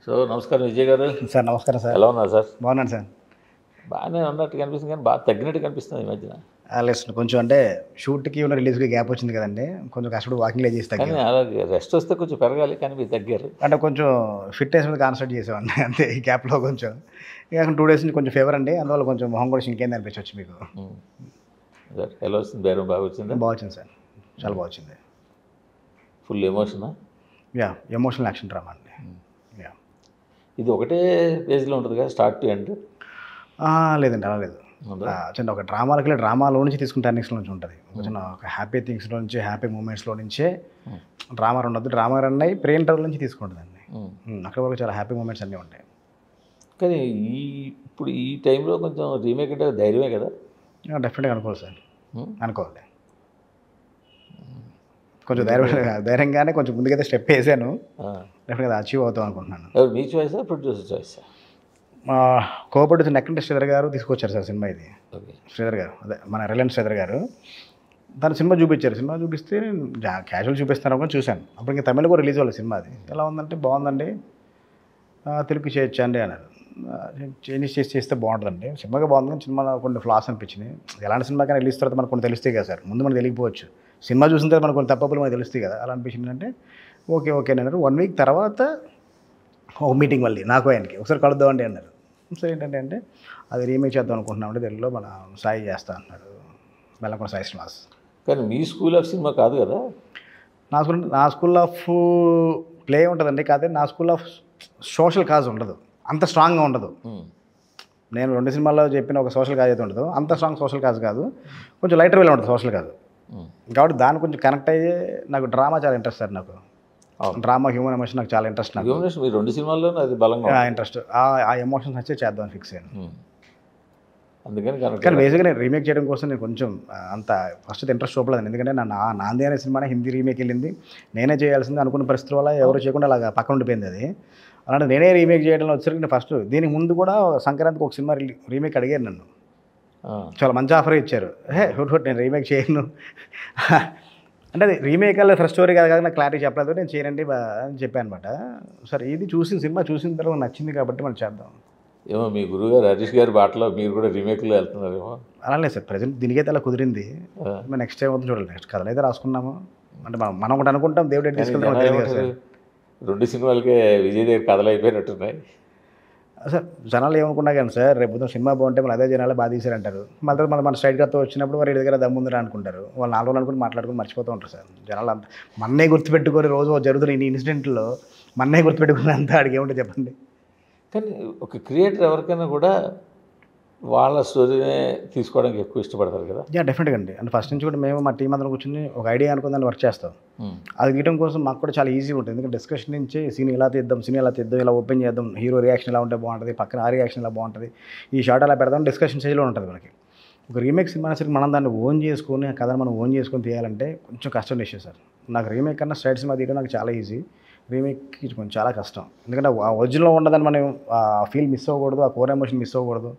So నమస్కారం విజయ్ గారు. Sir నమస్కారం సార్. ఎలా ఉన్నారు సార్? బాగున్నాను సార్. బాగానే ఉన్నట్టు కనిపిస్తుంది కానీ బాగా తగ్గినట్టు కనిపిస్తుంది ఈ మధ్యన. లేదు కొంచెం అంటే షూట్కి ఉన్న రిలీజ్కి గ్యాప్ వచ్చింది కదండి, కొంచెం కష్టపడి వాకింగ్ చేసి కానీ తగ్గాను. అలాగే రెస్ట్ వస్తే కొంచెం పెరగాలి కానీ మీరు తగ్గారు. అంటే కొంచెం ఫిట్నెస్ మీద కాన్సన్ట్రేట్ చేసామండి అంతే ఈ గ్యాప్లో కొంచెం. ఇక 2 డేస్ నుంచి కొంచెం ఫీవర్ అండి, అందువల్ల కొంచెం మొహం కూడా ఇంకేంది అనిపించవచ్చు మీకు. సార్ ఎలా వస్తుంది? బేరం బాగా వచ్చిందా? బాగా వచ్చింది సార్, చాలా బాగా వచ్చింది. ఫుల్ ఎమోషనా? యా, ఎమోషనల్ యాక్షన్ డ్రామా అండి. యా, ఇది ఒకటే పేజ్లో ఉంటుంది కదా స్టార్ట్ టు ఎండ్? లేదండి అలా లేదు. చిన్న ఒక డ్రామాలకి డ్రామాలో నుంచి తీసుకున్న టర్నింగ్స్లో నుంచి ఉంటుంది. చిన్న ఒక హ్యాపీ థింగ్స్లో నుంచి, హ్యాపీ మూమెంట్స్లో నుంచే డ్రామా ఉండదు. డ్రామా రన్ అయ్యి ప్రేమ్ టర్ల నుంచి తీసుకుంటుందండి. అక్కడ వరకు చాలా హ్యాపీ మూమెంట్స్ అన్నీ ఉంటాయి. కానీ ఇప్పుడు ఈ టైంలో కొంచెం రీమేక్ అంటే ధైర్యమే కదా? డెఫినెట్గా అనుకోవాలి సార్, అనుకోవాలి. కొంచెం ధైర్యంగానే కొంచెం ముందుకైతే స్టెప్ వేసాను. డెఫినెట్గా అచీవ్ అవుతాం అనుకుంటున్నాను. మీ చాయిసా ప్రొడ్యూసర్ చాయిసా? కోపడుతున్న నెక్కంటే శ్రీధర్ గారు తీసుకొచ్చారు సార్ సినిమా. ఇది ఓకే, శ్రీధర్ గారు, అదే మన రిలయన్స్ శ్రీధర్ గారు తన సినిమా చూపించారు. సినిమా చూపిస్తే క్యాజువల్ చూపిస్తాను అనుకుని చూశాను. అప్పుడు ఇంకా తమిళ కూడా రిలీజ్ అవ్వాలి సినిమా. అది ఎలా ఉందంటే బాగుందండి, తెలుగు చేయొచ్చా అండి అన్నారు. చేంజెస్ చేస్తే బాగుంటుందండి. సినిమాగా బాగుంది కానీ సినిమాలో కొన్ని ఫ్లాస్ అనిపించింది. ఎలాంటి సినిమాకైనా రిలీజ్ తర్వాత మనకు కొన్ని తెలుస్తాయి కదా సార్, ముందు మనకు తెలియకపోవచ్చు. సినిమా చూసిన తర్వాత మనకు కొన్ని తప్పులు మనకు తెలుస్తాయి కదా, అలా అనిపించింది. అంటే ఓకే ఓకే అన్నారు. 1 వీక్ తర్వాత ఒక మీటింగ్ మళ్ళీ నాకు ఆయనకి ఒకసారి కలుద్దామండి అన్నారు. సరే ఏంటంటే అంటే అది రీమేక్ చేద్దాం అనుకుంటున్నామంటే తెలుగులో మన సాయి చేస్తా అన్నాడు, బెల్లంకొండ సాయి శ్రీనివాస్. కానీ మీ స్కూల్ ఆఫ్ సినిమా కాదు కదా? నా స్కూల్ ఆఫ్ ప్లే ఉంటుందండి, కాదే నా స్కూల్ ఆఫ్ సోషల్ కాజ్ ఉండదు, అంత స్ట్రాంగ్గా ఉండదు. నేను 2 సినిమాల్లో చెప్పిన ఒక సోషల్ కాజ్ అయితే ఉండదు, అంత స్ట్రాంగ్ సోషల్ కాజ్ కాదు, కొంచెం లైటర్ వేలో ఉంటుంది సోషల్ కాజ్. కాబట్టి దాన్ని కొంచెం కనెక్ట్ అయ్యే నాకు డ్రామా చాలా ఇంట్రెస్ట్ సార్. నాకు డ్రామా, హ్యూమన్ ఎమోషన్ నాకు చాలా ఇంట్రెస్ట్. నాకు మీరు 2 సినిమాల్లోనూ అది బలంగా ఇంట్రెస్ట్, ఆ ఎమోషన్స్ వచ్చే చేద్దామని ఫిక్స్ అయ్యాను. అందుకని కానీ బేసిక్గా నేను రీమేక్ చేయడం కోసం నేను కొంచెం అంత ఫస్ట్ ఇంట్రెస్ట్ చూపలేదు. ఎందుకంటే నాంది అనే సినిమానే హిందీ రీమేక్ వెళ్ళింది, నేనే చేయాల్సింది అనుకున్న పరిస్థితుల వల్ల ఎవరు చేయకుండా అలాగా పక్కన ఉండిపోయింది. అది అలాంటి నేనే రీమేక్ చేయడంలో వచ్చేసరికి నేను ఫస్ట్ దీనికి ముందు కూడా సంక్రాంతికి ఒక సినిమా రీమేక్ అడిగారు నన్ను, చాలా మంచి ఆఫర్ ఇచ్చారు. నేను రీమేక్ చేయను అంటే అది రీమేక్ అలా ఫస్ట్ స్టోరీ కాదు నాకు క్లారిటీ చెప్పలేదు, నేను చేయనండి అని చెప్పాను అనమాట. సరే ఇది సినిమా చూసిన తర్వాత నచ్చింది కాబట్టి మనం చేద్దాం. ఏమో మీ గురువుగారు హరీష్ గారి బాటలో మీరు కూడా రీమేక్లో వెళ్తున్నారేమో? అలా లేదు సార్, ప్రజెంట్ దీనికైతే అలా కుదిరింది. నెక్స్ట్ టైం అవుతుంది చూడాలి. నెక్స్ట్ కథలు అయితే రాసుకున్నాము అంటే మనం ఒకటి అనుకుంటాం, దేవుడు ఎటు తీసుకెళ్తాం సార్. 2 సినిమాలకే విజయ్ దగ్గర కథలు అయిపోయినట్టున్నాయి సార్. జనాలు ఏమనుకున్నా కానీ సార్, రేపు సినిమా బాగుంటే మన అదే జనాలు బాగా తీశారంటారు. మళ్ళీ మన స్ట్రైట్ కథ వచ్చినప్పుడు వారి దగ్గర దమ్ముందిరా అనుకుంటారు. వాళ్ళు 4 రోజులు అనుకుని మాట్లాడుకుని మర్చిపోతూ ఉంటారు సార్ జనాలు. అంతా మన్నే గుర్తుపెట్టుకొని రోజు జరుగుతున్న ఈ ఇన్సిడెంట్లో మన్నే గుర్తుపెట్టుకుని అంతా అడిగి ఏముంటే చెప్పండి. కానీ ఒక క్రియేటర్ ఎవరికైనా కూడా వాళ్ళ స్టోరీనే తీసుకోవడానికి ఎక్కువ ఇష్టపడతారు కదా? డెఫినెట్గా అండి. అంటే ఫస్ట్ నుంచి కూడా మేము మా టీం అందరం కూర్చొని ఒక ఐడియా అనుకుని దాన్ని వర్క్ చేస్తాం. అది గీయడం కోసం మాకు కూడా చాలా ఈజీ ఉంటుంది. ఎందుకంటే డిస్కషన్ నుంచి సీన్ ఇలా తీద్దాం, ఇలా ఓపెన్ చేద్దాం, హీరో రియాక్షన్ ఎలా ఉంటే బాగుంటుంది, పక్కన ఆ రియాక్షన్ ఎలా బాగుంటుంది, ఈ షాట్ అలా పెడదాం, డిస్కషన్ స్టేజ్లో ఉంటుంది మనకి. ఒక రీమేక్ సినిమా సరికి మనం దాన్ని ఓన్ చేసుకొని ఆ కథను మనం ఓన్ చేసుకొని తీయాలంటే కొంచెం కష్టం విషయం సార్. నాకు రీమేక్ కన్నా స్ట్రైట్ సినిమా తీయడం నాకు చాలా ఈజీ, రీమేక్కి కొంచెం చాలా కష్టం. ఎందుకంటే ఆ ఒరిజినల్లో ఉండదని మనం ఆ ఫీల్ మిస్ అవ్వకూడదు, ఆ కోర్ ఎమోషన్ మిస్ అవ్వకూడదు.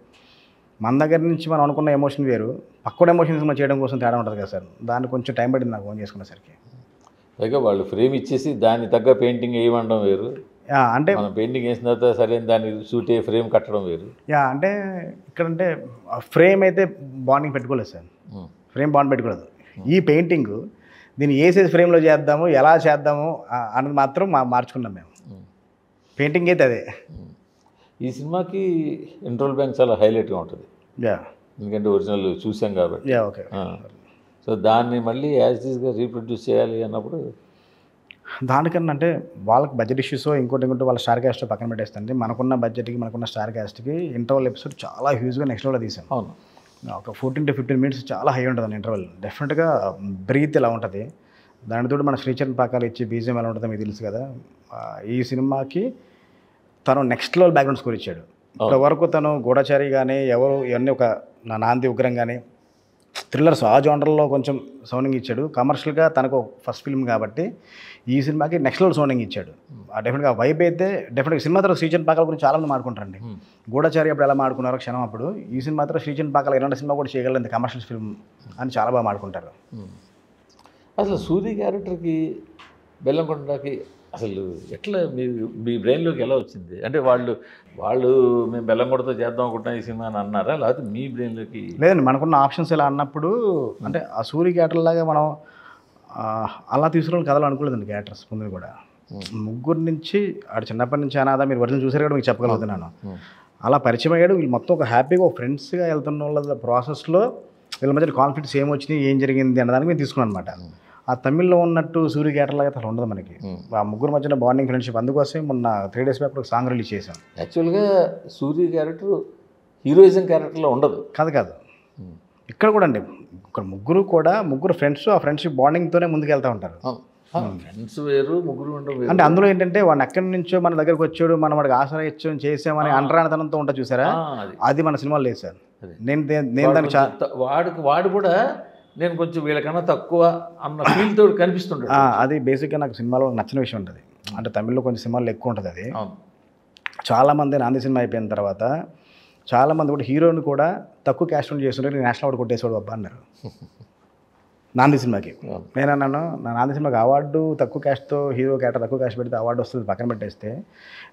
మన దగ్గర నుంచి మనం అనుకున్న ఎమోషన్ వేరు, పక్కన ఎమోషన్స్ మనం చేయడం కోసం తేడా ఉంటుంది కదా సార్. దాన్ని కొంచెం టైం పడింది నాకు ఓన్ చేసుకునేసరికి. పైగా వాళ్ళు ఫ్రేమ్ ఇచ్చేసి దాన్ని తగ్గ పెయింటింగ్ వేయమండం వేరు, అంటే మనం పెయింటింగ్ వేసిన తర్వాత సరే దాన్ని షూట్ అయ్యే ఫ్రేమ్ కట్టడం వేరు. అంటే ఇక్కడంటే ఫ్రేమ్ అయితే బాండింగ్ పెట్టుకోలేదు సార్, ఫ్రేమ్ బాండ్ పెట్టుకోలేదు. ఈ పెయింటింగ్ దీన్ని ఏ సైజ్ ఫ్రేమ్లో చేద్దాము, ఎలా చేద్దాము అన్నది మాత్రం మార్చుకున్నాం మేము. పెయింటింగ్ అయితే అదే. ఈ సినిమాకి ఇంట్రోల్ బ్యాంక్ చాలా హైలైట్గా ఉంటుంది, ఎందుకంటే ఒరిజినల్ చూసాం కాబట్టి. ఓకే. సో దాన్ని మళ్ళీ యాజ్ ఈజ్గా రీప్రొడ్యూస్ చేయాలి అన్నప్పుడు దానికన్నా అంటే వాళ్ళకి బడ్జెట్ ఇష్యూస్ ఇంకోటి వాళ్ళ స్టార్ క్యాస్ట్ పక్కన పెట్టేస్తుంది. మనకున్న బడ్జెట్కి మనకున్న స్టార్ క్యాస్ట్కి ఇంటర్వల్ ఎపిసోడ్ చాలా హ్యూజ్గా నెక్స్ట్ లెవెల్లో తీసాం. అవును, ఒక 14 to 15 minutes చాలా హై ఉంటుంది ఇంటర్వల్. డెఫినెట్గా బ్రీత్ ఇలా ఉంటుంది. దానితో మన శ్రీచరణ్ పాకాలు ఇచ్చి బీజిఎం ఎలా ఉంటుందో మీకు తెలుసు కదా. ఈ సినిమాకి తను నెక్స్ట్ లెవెల్ బ్యాక్గ్రౌండ్ స్కోర్ ఇచ్చాడు. ఇప్పటి వరకు తను గూఢచారి కానీ ఎవరు ఇవన్నీ ఒక నాంది ఉగ్రం కానీ థ్రిల్లర్స్ ఆ జోనర్లో కొంచెం సౌండింగ్ ఇచ్చాడు. కమర్షియల్గా తనకు ఫస్ట్ ఫిల్మ్ కాబట్టి ఈ సినిమాకి నెక్స్ట్ లెవెల్ సౌండింగ్ ఇచ్చాడు. డెఫినెట్గా వైబ్ అయితే డెఫినెట్గా సినిమా తర్వాత శ్రీచరణ్ పాకాల గురించి చాలామంది మాట్లాడుకుంటారండి. గూఢచారి అప్పుడు ఎలా మాట్లాడుకున్నారో క్షణం అప్పుడు, ఈ సినిమా తర్వాత శ్రీచరణ్ పాకాల ఇలాంటి సినిమా కూడా చేయగలంది కమర్షియల్ ఫిల్మ్ అని చాలా బాగా మాట్లాడుకుంటారు. అసలు సూది క్యారెక్టర్కి బెల్లంకొండకి అసలు ఎట్లా మీ బ్రెయిన్లోకి ఎలా వచ్చింది? అంటే వాళ్ళు మేము బెల్లంకొడతో చేద్దాం అనుకుంటున్నాం ఈ సినిమా అని అన్నారా, లేకపోతే మీ బ్రెయిన్లోకి? లేదండి, మనకున్న ఆప్షన్స్ ఇలా అన్నప్పుడు అంటే ఆ సూర్య క్యారెక్టర్లాగా మనం అలా తీసుకుని కథలు అనుకోలేదండి క్యారెక్టర్స్ ముందు కూడా. ముగ్గురు నుంచి ఆడు చిన్నప్పటి నుంచి అనాథ, మీరు ఒరిజినల్ చూసారు కూడా మీకు చెప్పగలుగుతున్నాను. అలా పరిచయం అయ్యాడు. వీళ్ళు మొత్తం ఒక హ్యాపీగా ఒక ఫ్రెండ్స్గా వెళ్తున్న వాళ్ళ ప్రాసెస్లో వీళ్ళ మధ్య కాన్ఫ్లిక్ట్స్ ఏం వచ్చినాయి, ఏం జరిగింది అన్నదానికి మేము తీసుకున్నాం అనమాట. ఆ తమిళ్లో ఉన్నట్టు సూర్య క్యారెక్టర్లాగా అసలు ఉండదు మనకి. ఆ ముగ్గురు మధ్యన బాండింగ్, ఫ్రెండ్షిప్. అందుకోసమే మొన్న 3 days బ్యాక్ ఒక సాంగ్ రిలీజ్ చేశాం. యాక్చువల్గా సూర్య క్యారెక్టర్ హీరోయిజం క్యారెక్టర్లో ఉండదు. కాదు ఇక్కడ కూడా అండి, ఇక్కడ ముగ్గురు ఫ్రెండ్స్, ఆ ఫ్రెండ్షిప్ బాండింగ్తోనే ముందుకు వెళ్తూ ఉంటారు. ఫ్రెండ్స్ వేరు, ముగ్గురు ఉండరు. అంటే అందులో ఏంటంటే వాడిని ఎక్కడి నుంచో మన దగ్గరకు వచ్చాడు, మనం వాడికి ఆసరా ఇచ్చాం, చేసామని అంటరానితనంతో ఉంటుంది చూసారా, అది మన సినిమాలో లేదు సార్. నేను దానికి వాడు కూడా నేను కొంచెం వీళ్ళకన్నా తక్కువ అన్న ఫీల్ తోటి కనిపిస్తుంటాడు. అది బేసిక్గా నాకు సినిమాలో నచ్చిన విషయం ఉంటుంది. అంటే తమిళ్లో కొంచెం సినిమాలు ఎక్కువ ఉంటుంది అది. చాలామంది నాంది సినిమా అయిపోయిన తర్వాత చాలామంది కూడా హీరోని కూడా తక్కువ క్యాస్ట్ చేస్తుంటే నేషనల్ అవార్డు కొట్టేసాడు బాబా అన్నారు నాంది సినిమాకి. నేను అన్నాను, నా నాంది సినిమాకి అవార్డు తక్కువ క్యాస్ట్తో హీరో క్యారెక్టర్ తక్కువ క్యాస్ట్ పెడితే అవార్డు వస్తుంది పక్కన పెట్టేస్తే,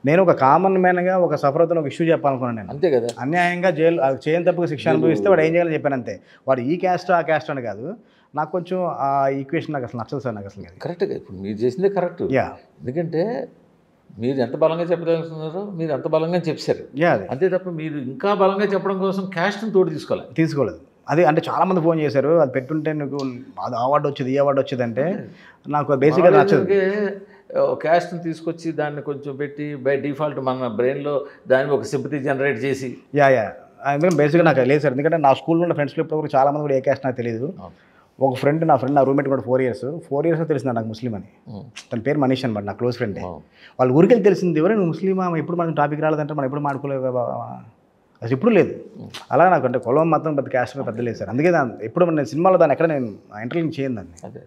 నేను ఒక కామన్ మ్యాన్గా ఒక సఫర్ ఒక ఇష్యూ చెప్పాలనుకున్నాను నేను. అంతే కదా, అన్యాయంగా జైలు చేయని తప్పుగా శిక్ష అనుభవిస్తే వాడు ఏం చేయాలని చెప్పాను అంతే. వాడు ఈ క్యాస్ట్ ఆ క్యాస్ట్ అని కాదు. నాకు కొంచెం ఆ ఈక్వేషన్ నాకు అసలు నచ్చదు సార్. నాకు అసలు కరెక్ట్గా ఇప్పుడు మీరు చేసిందే కరెక్ట్. ఎందుకంటే మీరు ఎంత బలంగా చెప్పదలుచుకున్నారో మీరు అంత బలంగా చెప్పారు. అంతే తప్ప మీరు ఇంకా బలంగా చెప్పడం కోసం క్యాస్ట్ని తోడు తీసుకోలేదు. అది అంటే చాలామంది ఫోన్ చేశారు, అది పెట్టుంటే నీకు అది అవార్డు వచ్చేది, ఈ అవార్డు వచ్చేది అంటే నాకు బేసిక్గా నచ్చదు. క్యాస్ట్ని తీసుకొచ్చి దాన్ని కొంచెం పెట్టి బై డిఫాల్ట్ మన బ్రెయిన్లో దాన్ని ఒక సింపతి జనరేట్ చేసి ఎందుకంటే బేసిక్గా నాకు లేదు సార్. ఎందుకంటే నా స్కూల్లో ఉన్న ఫ్రెండ్స్లో ఇప్పుడు చాలామంది కూడా ఏ క్యాస్ట్ నాకు తెలియదు. ఒక ఫ్రెండ్ నా రూమ్మేట్ కూడా 4 years తెలిసింది నాకు ముస్లిం అని. తన పేరు మనీష్ అనమాట, నా క్లోజ్ ఫ్రెండే. వాళ్ళ ఊరికెళ్ళి తెలిసింది, ఎవరు నువ్వు ముస్లిమా, ఎప్పుడు మనకి టాపిక్ రాలేదంటే మనం ఎప్పుడు మాడుకోలేదు కదా, అది ఎప్పుడు లేదు. అలా నాకు అంటే కులం మతం పెద్ద క్యాస్ట్ పెద్ద లేదు సార్. అందుకే ఎప్పుడు నేను సినిమాలో దాన్ని ఎక్కడ నేను ఇంటర్లింక్ చేయను దాన్ని. అదే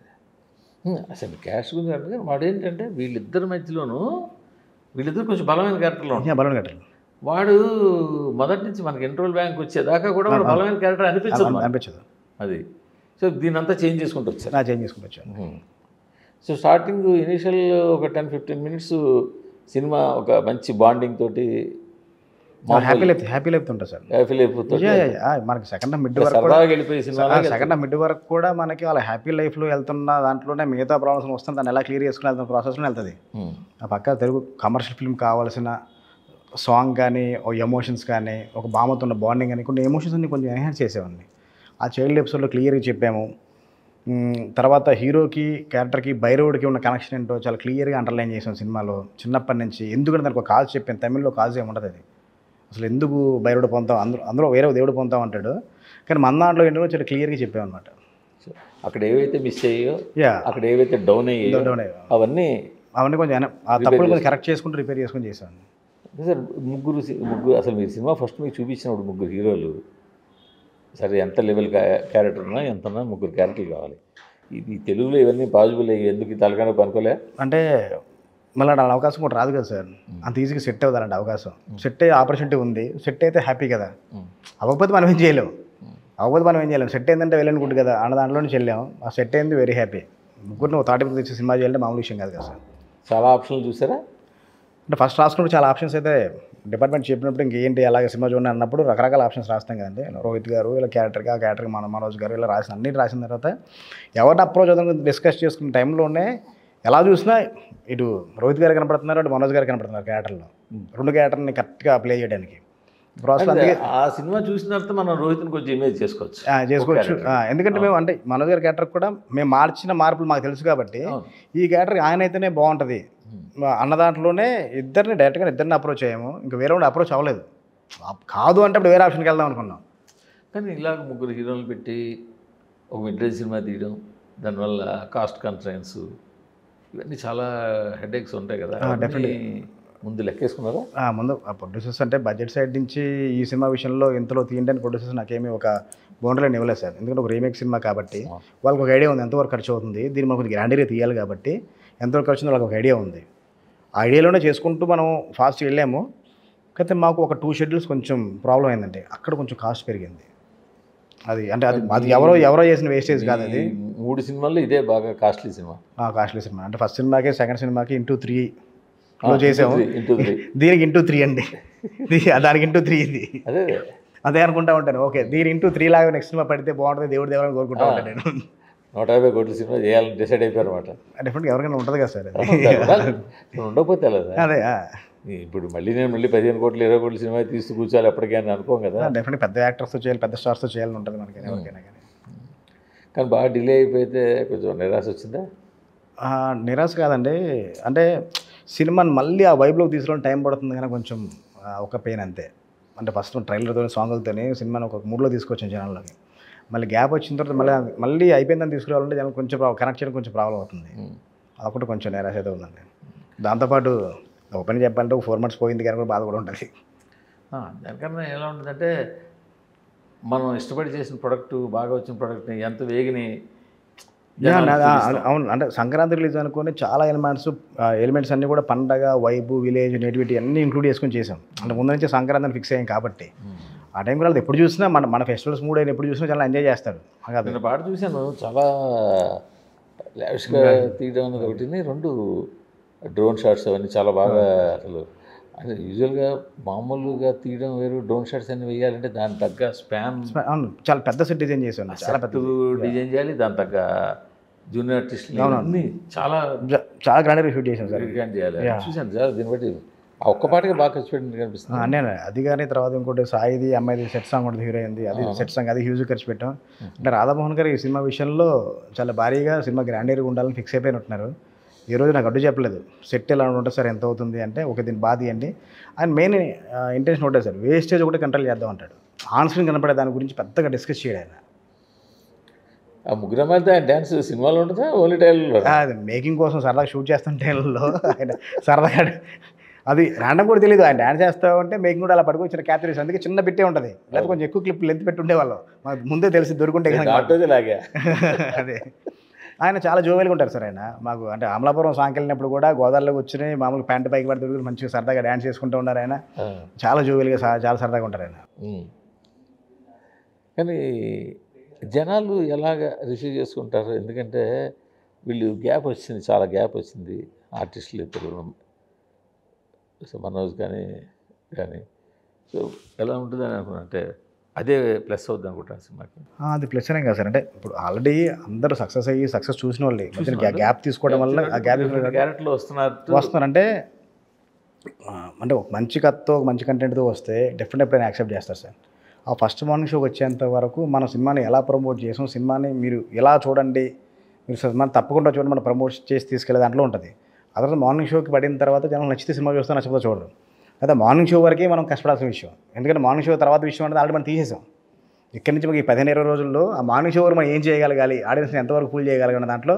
అసలు క్యాస్ట్ గురించి అంటే వాడు ఏంటంటే వీళ్ళిద్దరి మధ్యలోనూ వీళ్ళిద్దరు కొంచెం బలమైన క్యారెక్టర్లో ఉంటారు. బలమైన క్యారెక్టర్. వాడు మొదటి నుంచి మనకి ఇంటర్వల్ బ్యాంక్ వచ్చేదాకా కూడా వాడు బలమైన క్యారెక్టర్ అనిపించదు. అది సో దీని అంతా చేంజ్ చేసుకుంటూ వచ్చాను. సో స్టార్టింగ్ ఇనీషియల్ ఒక 10-15 minutes సినిమా ఒక మంచి బాండింగ్ తోటి హ్యాపీ లైఫ్ ఉంటుంది సార్. మనకి సెకండ్ హాఫ్ మిడ్ వరకు కూడా మనకి వాళ్ళ హ్యాపీ లైఫ్లో వెళ్తున్న దాంట్లోనే మిగతా ప్రాబ్లమ్స్ వస్తుంది, దాన్ని ఎలా క్లియర్ చేసుకుని వెళ్తున్న ప్రాసెస్లో వెళ్తుంది. ఆ పక్క తెలుగు కమర్షియల్ ఫిల్మ్ కావాల్సిన సాంగ్ కానీ, ఒక ఎమోషన్స్ కానీ, ఒక బామ్మతో ఉన్న బాండింగ్ కానీ, కొన్ని ఎమోషన్స్ అన్ని కొంచెం ఎన్హాన్స్ చేసేవాడిని. ఆ చైల్డ్ ఎపిసోడ్లో క్లియర్గా చెప్పాము. తర్వాత హీరోకి క్యారెక్టర్కి భైరవుడికి ఉన్న కనెక్షన్ ఏంటో చాలా క్లియర్గా అండర్లైన్ చేసాం సినిమాలో. చిన్నప్పటి నుంచి ఎందుకంటే దానికి ఒక కాజ్ చెప్పాను, తమిళ్లో కాజ్ ఏమి ఉండదు. అది అసలు ఎందుకు భైరవుడు పొందుతాం, అందులో వేరే దేవుడు పొందుతాం అంటాడు, కానీ మన దాంట్లో ఏంటో చాలా క్లియర్గా చెప్పామన్నమాట. అక్కడ ఏవైతే మిస్ అయ్యో, అక్కడ ఏవైతే డౌన్ అయ్యో అవన్నీ కొంచెం ఆ తప్పులు కొంచెం కరెక్ట్ చేసుకుంటూ రిపేర్ చేసుకుని చేశాను సార్. ముగ్గురు అసలు మీరు సినిమా ఫస్ట్ మీకు చూపించినప్పుడు ముగ్గురు హీరోలు, సరే ఎంత లెవెల్ క్యారెక్టర్ ఉన్నా ఎంతన్నా ముగ్గురు క్యారెక్టర్లు కావాలి. ఇది తెలుగులో ఇవన్నీ పాజిబుల్ అయ్యి ఎందుకు తలకాన పనుకోలే అంటే మళ్ళీ అలాంటి అవకాశం కూడా రాదు కదా సార్. అంత ఈజీగా సెట్ అవుతుంది అలాంటి అవకాశం. సెట్ అయ్యే ఆపర్చునిటీ ఉంది, సెట్ అయితే హ్యాపీ కదా. అవ్వకపోతే మనం ఏం చేయలేము. సెట్ అయిందంటే వెళ్ళనుకుంటు కదా అన్న దాంట్లో నుంచి వెళ్ళాము. ఆ సెట్ అయింది వెరీ హ్యాపీ. ముగ్గురిని ఒక తాటి తెచ్చి సినిమా చేయాలంటే మామూలు విషయం కాదు కదా సార్. చాలా ఆప్షన్లు చూసారా? అంటే ఫస్ట్ రాసుకున్నప్పుడు చాలా ఆప్షన్స్ అయితే డిపార్ట్మెంట్ చెప్పినప్పుడు ఇంకేంటి అలాగే సినిమా చూడండి అన్నప్పుడు రకరకాల ఆప్షన్స్ రాస్తాం కదండి. రోహిత్ గారు ఇలా క్యారెక్టర్గా, ఆ క్యారెక్టర్కి మనోజ్ గారు ఇలా అన్నిటి రాసిన తర్వాత ఎవరిని అప్రోచ్ అవుతాం డిస్కస్ చేసుకున్న టైంలోనే ఎలా చూసినా ఇటు రోహిత్ గారు కనపడుతున్నారు, అటు మనోజ్ గారు కనపడుతున్నారు క్యారెక్టర్లో. 2 క్యారెక్టర్ని కరెక్ట్గా ప్లే చేయడానికి ప్రాసెస్. అందుకే ఆ సినిమా చూసిన తర్వాత మనం రోహిత్ని కొంచెం ఇమేజ్ చేసుకోవచ్చు. ఎందుకంటే మేము అంటే మనోజ్ గారి క్యారెక్టర్ కూడా మేము మార్చిన మార్పులు మాకు తెలుసు కాబట్టి ఈ క్యారెక్టర్ ఆయన అయితేనే బాగుంటుంది అన్న దాంట్లోనే ఇద్దరిని అప్రోచ్ అయ్యాము. ఇంకా వేరే వాడు అప్రోచ్ అవ్వలేదు. కాదు అంటే అప్పుడు వేరే ఆప్షన్కి వెళ్దాం అనుకున్నాం. కానీ ఇలాగ ముగ్గురు హీరోలు పెట్టి ఒక మిడ్-రేంజ్ సినిమా తీయడం, దానివల్ల కాస్ట్ కన్స్ట్రైన్స్ ఇవన్నీ చాలా హెడేక్స్ ఉంటాయి కదా. డెఫినెట్లీ ముందు లెక్కేసుకున్నారా? ముందు ఆ ప్రొడ్యూసర్స్ అంటే బడ్జెట్ సైడ్ నుంచి ఈ సినిమా విషయంలో ఇంతలో తీయండి ప్రొడ్యూసర్స్ నాకేమీ ఒక బౌండరీని ఇవ్వలేదు సార్. ఎందుకంటే ఒక రీమేక్ సినిమా కాబట్టి వాళ్ళకి ఒక ఐడియా ఉంది ఎంతవరకు ఖర్చు అవుతుంది, దీన్ని మనకు గ్రాండీగా తీయాలి కాబట్టి ఎంతవరకు ఖర్చు వాళ్ళకి ఒక ఐడియా ఉంది. ఆ ఐడియాలోనే చేసుకుంటూ మనం ఫాస్ట్గా వెళ్ళాము. అయితే మాకు ఒక 2 schedules కొంచెం ప్రాబ్లం అయిందండి. అక్కడ కొంచెం కాస్ట్ పెరిగింది. అది అంటే అది ఎవరో చేసిన వేస్టేజ్ కాదు అది. 3 సినిమాల్లో ఇదే బాగా కాస్ట్లీ సినిమా. కాస్ట్లీ సినిమా అంటే ఫస్ట్ సినిమాకి సెకండ్ సినిమాకి *3 చేసాము, దీనికి *3 అండి, దానికి *3 ఇది. అదే అనుకుంటా ఉంటాను. ఓకే దీని *3 లాగా నెక్స్ట్ సినిమా పడితే బాగుంటుంది, దేవుడు దేవాలని కోరుకుంటా ఉంటాను నేను. 150 కోట్ల సినిమా చేయాలని డిసైడ్ అయిపోయారు అనమాట. డెఫినెట్గా ఎవరికైనా ఉంటుంది కదా సార్, ఉండకపోతే లేదా. అదే ఇప్పుడు మళ్ళీ 15 కోట్లు 20 కోట్ల సినిమా తీసి కూర్చోాలి ఎప్పటికైనా అనుకోం కదా. డెఫినెట్గా పెద్ద యాక్టర్స్తో చేయాలి, పెద్ద స్టార్స్తో చేయాలని ఉంటుంది మనకి ఎవరికైనా. కానీ బాగా డిలే అయిపోతే కొంచెం నిరాశ వచ్చిందా? నిరాశ కాదండి, అంటే సినిమాని మళ్ళీ ఆ వైబ్లోకి తీసుకుని టైం పడుతుంది కానీ కొంచెం ఒక పెయిన్ అంతే. అంటే ఫస్ట్ ట్రైలర్తో సాంగులతోనే సినిమాని ఒక మూడ్లో తీసుకొచ్చాం జనాల్లోకి. మళ్ళీ గ్యాప్ వచ్చిన తర్వాత మళ్ళీ అయిపోయిందని తీసుకురావాలంటే జనాలు కొంచెం కనెక్ట్ చేయడం కొంచెం ప్రాబ్లం అవుతుంది. అదొకటి కొంచెం నిరాశ అయితే ఉందండి. దాంతోపాటు ఓపెన్ చెప్పాలంటే 4 months పోయింది కానీ కూడా బాధ కూడా ఉంటుంది. దానికన్నా ఎలా ఉంటుందంటే మనం ఇష్టపడి చేసిన ప్రోడక్ట్, బాగా వచ్చిన ప్రోడక్ట్ని ఎంత వేగిని. అవును, అంటే సంక్రాంతి రిలీజ్ అనుకుని చాలా ఎలిమెంట్స్ అన్నీ కూడా పండగ వైబ్, విలేజ్, నేటివిటీ అన్నీ ఇంక్లూడ్ చేసుకొని చేసాం. అంటే ముందు నుంచి సంక్రాంతిని ఫిక్స్ అయ్యాం కాబట్టి ఆ టైం కూడా ఎప్పుడు చూసినా మన ఫెస్టివల్స్ మూడ్ అయినా ఎప్పుడు చూసినా చాలా ఎంజాయ్ చేస్తారు. నేను పాట చూశాను, చాలా లావిష్గా తీయడం అనేది ఒకటి, 2 డ్రోన్ షాట్స్ అవన్నీ చాలా బాగా. అసలు అంటే యూజువల్గా మామూలుగా తీయడం వేరు, డ్రోన్ షాట్స్ అన్ని వేయాలంటే దాని తగ్గ స్పాన్ చాలా పెద్ద సెట్ డిజైన్ చేశాను, చాలా పెద్ద డిజైన్ చేయాలి, దాని తగ్గ జూనియర్ ఆర్టిస్టులు అన్నీ చాలా గ్రాండ్గా షూట్ చేశాను సార్. గ్రాండ్ చేయాలి చూశాను సార్. దీన్ని బట్టి ఆ ఒక్క పాటగా బాగా ఖర్చు పెట్టినట్టు కనిపిస్తుంది. అన్నీ అది కానీ తర్వాత ఇంకోటి సాయిది అమ్మాయిది సెట్ సాంగ్ ఉంటుంది, హీరో అయింది, అది సెట్ సాంగ్, అది హ్యూజ్ ఖర్చు పెట్టాం. అంటే రాధామోహన్ గారు ఈ సినిమా విషయంలో చాలా భారీగా సినిమా గ్రాండీగా ఉండాలని ఫిక్స్ అయిపోయినట్టున్నారు. ఈ రోజు నాకు అడ్డు చెప్పలేదు, సెట్ ఎలా ఉంటుంది సార్, ఎంత అవుతుంది అంటే ఒక దీని బాధి అండి. ఆయన మెయిన్ ఇంటెన్షన్ ఒకటే సార్, వేస్టేజ్ ఒకటి కంట్రోల్ చేద్దాం అంటాడు. ఆన్ స్క్రీన్ కనపడే దాని గురించి పెద్దగా డిస్కస్ చేయడు ఆయన. ఆ ముగ్గురు అమ్మాయిలతో ఆయన డ్యాన్స్ సినిమాలో ఉంటుందా ఓన్లీ టైంలో? అది మేకింగ్ కోసం సరదాగా షూట్ చేస్తున్న టైంలో ఆయన సరదాగా అది ర్యాండమ్ కూడా తెలియదు, ఆయన డ్యాన్స్ చేస్తావు అంటే మేకింగ్ కూడా అలా పడుకొని చిన్న క్యాప్చర్ చేసి, అందుకే చిన్న బిట్టే ఉంటుంది, లేకపోతే కొంచెం ఎక్కువ క్లిప్ లెంత్ పెట్టి ఉండేవాళ్ళం, మాకు ముందే తెలిసి దొరుకుంటే లాగా. అదే ఆయన చాలా జోవెల్గా ఉంటారు సార్. ఆయన మాకు అంటే అమలాపురం సాంగ్కి వెళ్ళినప్పుడు కూడా గోదావరిలోకి వచ్చి మామూలుగా ప్యాంటు పైకి పడి దొరికి మంచిగా సరదాగా డ్యాన్స్ చేసుకుంటూ ఉన్నారు. ఆయన చాలా జోవెల్గా చాలా సరదాగా ఉంటారు ఆయన. కానీ జనాలు ఎలాగ రిసీవ్ చేసుకుంటారు? ఎందుకంటే వీళ్ళు గ్యాప్ వచ్చింది, చాలా గ్యాప్ వచ్చింది ఆర్టిస్టులు ఇద్దరు, మనోజ్ కానీ సో ఎలా ఉంటుందని అనుకున్నా. అంటే అదే ప్లస్ అవుద్ది అనుకుంటాను సినిమాకి. అది ప్లస్ అనే కదా సార్, అంటే ఇప్పుడు ఆల్రెడీ అందరూ సక్సెస్ చూసిన వాళ్ళే గ్యాప్ తీసుకోవడం వల్ల ఆ గ్యాప్ క్యారెక్టర్లో వస్తున్నారంటే అంటే ఒక మంచి కథతో ఒక మంచి కంటెంట్తో వస్తే డెఫినెట్ ఎప్పుడైనా యాక్సెప్ట్ చేస్తారు సార్. ఆ ఫస్ట్ మార్నింగ్ షోకి వచ్చేంత వరకు మన సినిమాని ఎలా ప్రమోట్ చేసాం, సినిమాని మీరు ఎలా చూడండి, మీరు సినిమాని తప్పకుండా చూడండి, మనం ప్రమోట్ చేసి తీసుకెళ్ళే దాంట్లో ఉంటుంది. ఆ తర్వాత మార్నింగ్ షోకి పడిన తర్వాత జనం నచ్చితే సినిమా చూస్తే నచ్చకపోతే చూడరు. అయితే మార్నింగ్ షో వరకే మనం కష్టపడాల్సిన విషయం, ఎందుకంటే మార్నింగ్ షో తర్వాత విషయం అనేది ఆల్రెడీ మనం తీసేసాం. ఇక్కడి నుంచి మనకి 15-20 రోజుల్లో ఆ మార్నింగ్ షో వరకు మనం ఏం చేయగలగాలి, ఆడియన్స్ని ఎంతవరకు ఫుల్ చేయగలగాలి దాంట్లో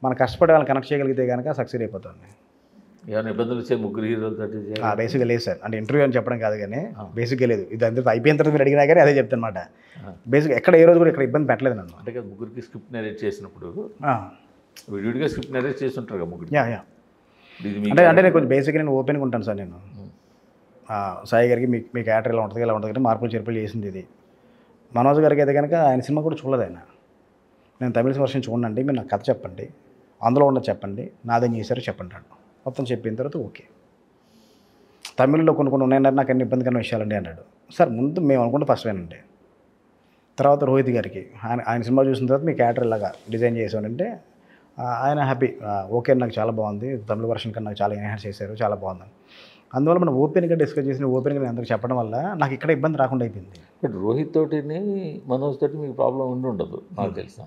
మనం కష్టపడే వాళ్ళని కనెక్ట్ చేయగలిగితే కనుక సక్సెస్ అయిపోతుంది. ఏమైనా ఇబ్బందులు వచ్చే ముగ్గురు హీరోలతో బేసిక్గా లేదు సార్, అంటే ఇంటర్వ్యూ అని చెప్పడం కాదు కానీ బేసిక్గా లేదు. ఇది అందరూ అయిపోయిన తర్వాత మీరు అడిగినా కానీ అదే చెప్తాను అనమాట. బేసిక్గా ఎక్కడ ఏ రోజు కూడా ఇక్కడ ఇబ్బంది పెట్టలేదు నన్ను. అంటే ముగ్గురికి స్క్రిప్ట్ నరేట్ చేసినప్పుడు విడివిడిగా స్క్రిప్ట్ నరేట్ చేస్తుంటారు కదా ముగ్గురు. అంటే నేను కొంచెం బేసిక్గా నేను ఓపెన్గా ఉంటాను సార్. నేను సాయి గారికి మీ క్యారెక్టర్ ఇలా ఉంటుంది ఇలా ఉంటుంది అంటే మార్పులు చేర్పులు చేసింది ఇది. మనోజ్ గారికి అయితే కనుక ఆయన సినిమా కూడా చూడలేదు ఆయన. నేను తమిళ వర్షన్ చూడండి, మీరు నాకు కథ చెప్పండి, అందులో ఉన్నది చెప్పండి, నాదేం చేశారో చెప్పండి అన్నాడు. మొత్తం చెప్పిన తర్వాత ఓకే. తమిళ్లో కొన్ని ఉన్నాయన్నారు, నాకు అన్ని ఇబ్బందికరమైన విషయాలండి అన్నాడు. సార్ ముందు మేము అనుకుంటే ఫస్ట్ వేనండి. తర్వాత రోహిత్ గారికి ఆయన సినిమా చూసిన తర్వాత మీ క్యారెక్టర్ ఇలాగా డిజైన్ చేసానంటే ఆయన హ్యాపీ, ఓకే నాకు చాలా బాగుంది, తమిళ వర్షన్ కన్నా నాకు చాలా ఎన్హాన్స్ చేశారు, చాలా బాగుంది. అందువల్ల మనం ఓపెన్గా డిస్కస్ చేసిన ఓపెన్గా అందరికి చెప్పడం వల్ల నాకు ఇక్కడ ఇబ్బంది రాకుండా అయిపోయింది. బట్ రోహిత్ తోటిని మనోజ్ తోటి మీకు ప్రాబ్లం ఉండదు నాకు తెలిసిన.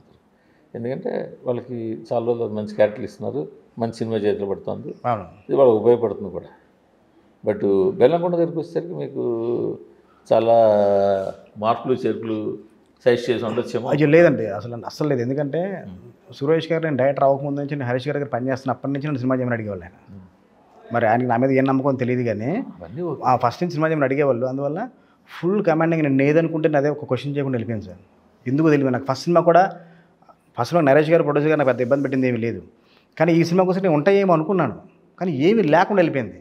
ఎందుకంటే వాళ్ళకి చాలా రోజులు మంచి క్యారెక్టర్లు ఇస్తున్నారు, మంచి సినిమా చేతిలో పడుతుంది, ఇది వాళ్ళకి ఉపయోగపడుతుంది కూడా. బట్ బెల్లంకొండ దగ్గరికి వచ్చేసరికి మీకు చాలా మార్పులు చేర్పులు సజెస్ట్ చేసి ఉండొచ్చేమో. అయ్యో లేదండి, అసలు లేదు. ఎందుకంటే సురేష్ గారు నేను డైరెక్టర్ అవ్వకముందు నుంచి నేను హరీష్ గారి దగ్గర పనిచేస్తున్న అప్పటి నుంచి నేను సినిమా చేయమని అడిగేవాళ్ళు. ఆయన మరి ఆయనకి నా మీద ఏం నమ్మకం తెలియదు కానీ ఫస్ట్ నుంచి సినిమా చేయమని అడిగేవాళ్ళు. అందువల్ల ఫుల్ కమాండింగ్ నేను ఏదనుకుంటే అదే ఒక క్వశ్చన్ చేయకుండా వెళ్ళిపోయాను సార్. ఎందుకు తెలియదు నాకు. ఫస్ట్ సినిమా కూడా ఫస్ట్లో నరేష్ గారు ప్రొడ్యూసర్ గారు నాకు పెద్ద ఇబ్బంది పెట్టింది ఏమీ లేదు, కానీ ఈ సినిమా కోసం నేను ఉంటాయేమో అనుకున్నాను, కానీ ఏమీ లేకుండా వెళ్ళిపోయింది.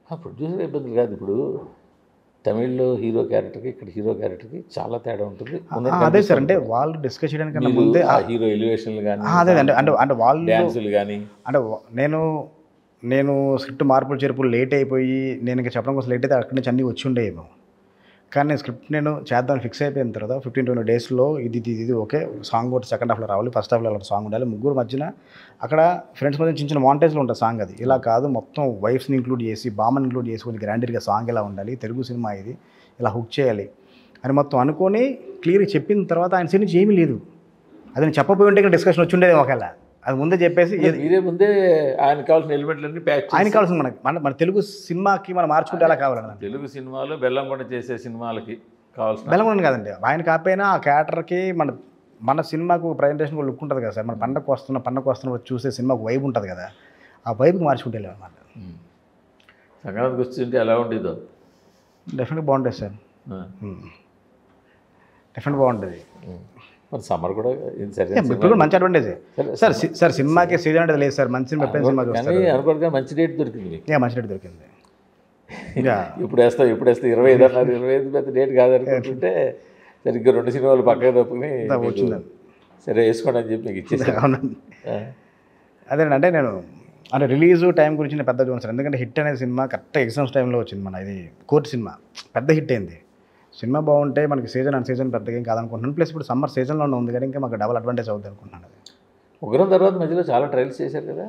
ప్రొడ్యూసర్ ఇబ్బందులు కాదు, ఇప్పుడు తమిళ్లో హీరో క్యారెక్టర్కి ఇక్కడ హీరో క్యారెక్టర్కి చాలా తేడా ఉంటుంది. అదే సార్, అంటే వాళ్ళు డిస్కస్ చేయడానికి ముందే హీరో ఎలివేషన్లు కానీ అదే అంటే అంటే వాళ్ళు డ్యాన్సులు కానీ అంటే నేను స్క్రిప్ట్ మార్పులు చేర్పులు లేట్ అయిపోయి నేను ఇంకా చెప్పడం కోసం లేట్ అయితే అక్కడి నుంచి అన్నీ వచ్చి ఉండేమో. కానీ నేను స్క్రిప్ట్ చేద్దామని ఫిక్స్ అయిపోయిన తర్వాత 15-20 డేస్లో ఇది ఓకే, సాంగ్ ఒకటి సెకండ్ హాఫ్లో రావాలి, ఫస్ట్ హాఫ్లో అలాంటి సాంగ్ ఉండాలి, ముగ్గురు మధ్యన అక్కడ ఫ్రెండ్స్ మధ్య చిన్న మాంటేజ్లో ఉంటుంది సాంగ్. అది ఇలా కాదు, మొత్తం వైఫ్స్ని ఇంక్లూడ్ చేసి బామ్మని ఇంక్లూడ్ చేసి కొంచెం గ్రాండీగా సాంగ్ ఇలా ఉండాలి, తెలుగు సినిమా ఇది ఇలా హుక్ చేయాలి అని మొత్తం అనుకొని క్లియర్గా చెప్పిన తర్వాత ఆయన సీన్ నుంచి ఏమీ లేదు. అది నేను చెప్పబోయి ఉంటే డిస్కషన్ వచ్చి ఉండేది ఒకవేళ. అది ముందే చెప్పేసి ఇదే ముందే ఆయన కావాల్సిన ఎలిమెంట్లన్నీ ప్యాక్ ఆయన కావాల్సిన మన తెలుగు సినిమాకి మనం మార్చుకుంటే ఎలా కావాలన్నా తెలుగు సినిమాలో బెల్లంకొండ చేసే సినిమాలకి కావాల్సిన బెల్లంకొండ కాదండి, ఆయన కాకపోయినా ఆ క్యారెక్టర్కి మన సినిమాకు ప్రజెంటేషన్ లుక్ ఉంటుంది కదా సార్. మన పండగకు వస్తున్న చూసే సినిమాకు వైబ్ ఉంటుంది కదా, ఆ వైబ్కి మార్చుకుంటే అన్నమాట. సంక్రాంతికి వస్తుంటే ఎలా ఉండేదో డెఫినెట్గా బాగుంటుంది సార్, డెఫినెట్ బాగుంటుంది. మరి సమ్మర్ కూడా ఇప్పుడు కూడా మంచి అడ్వాంటేజ్ సార్. సినిమాకి సీజన్ అంటే లేదు సార్, మంచి సినిమా అనుకోగా మంచి డేట్ దొరికింది, మంచి డేట్ దొరికింది. ఇప్పుడు వేస్తావు 25 అన్నారు, 25 పెద్ద డేట్ కాదనుకుంటుంటే సరిగ్గా 2 సినిమాలు పక్కన తప్పుకుని వచ్చింది. సరే వేసుకోండి అని చెప్పి మీకు ఇచ్చేసాను. అదేనంటే అంటే రిలీజ్ టైం గురించి నేను పెద్ద చూడండి సార్, ఎందుకంటే హిట్ అనే సినిమా కరెక్ట్ ఎగ్జామ్స్ టైంలో వచ్చింది. మన ఇది కోర్టు సినిమా పెద్ద హిట్ అయింది. సినిమా బాగుంటే మనకి సీజన్ అన్ సీజన్ పెద్దగా ఏం కాదనుకుంటున్నాను. ప్లస్ ఇప్పుడు సమ్మర్ సీజన్లోనే ఉంది కానీ ఇంకా మాకు డబుల్ అడ్వాంటేజ్ అవుతుంది అనుకుంటున్నాను. అది ఉగ్రం తర్వాత మధ్యలో చాలా ట్రయల్స్ చేశారు కదా.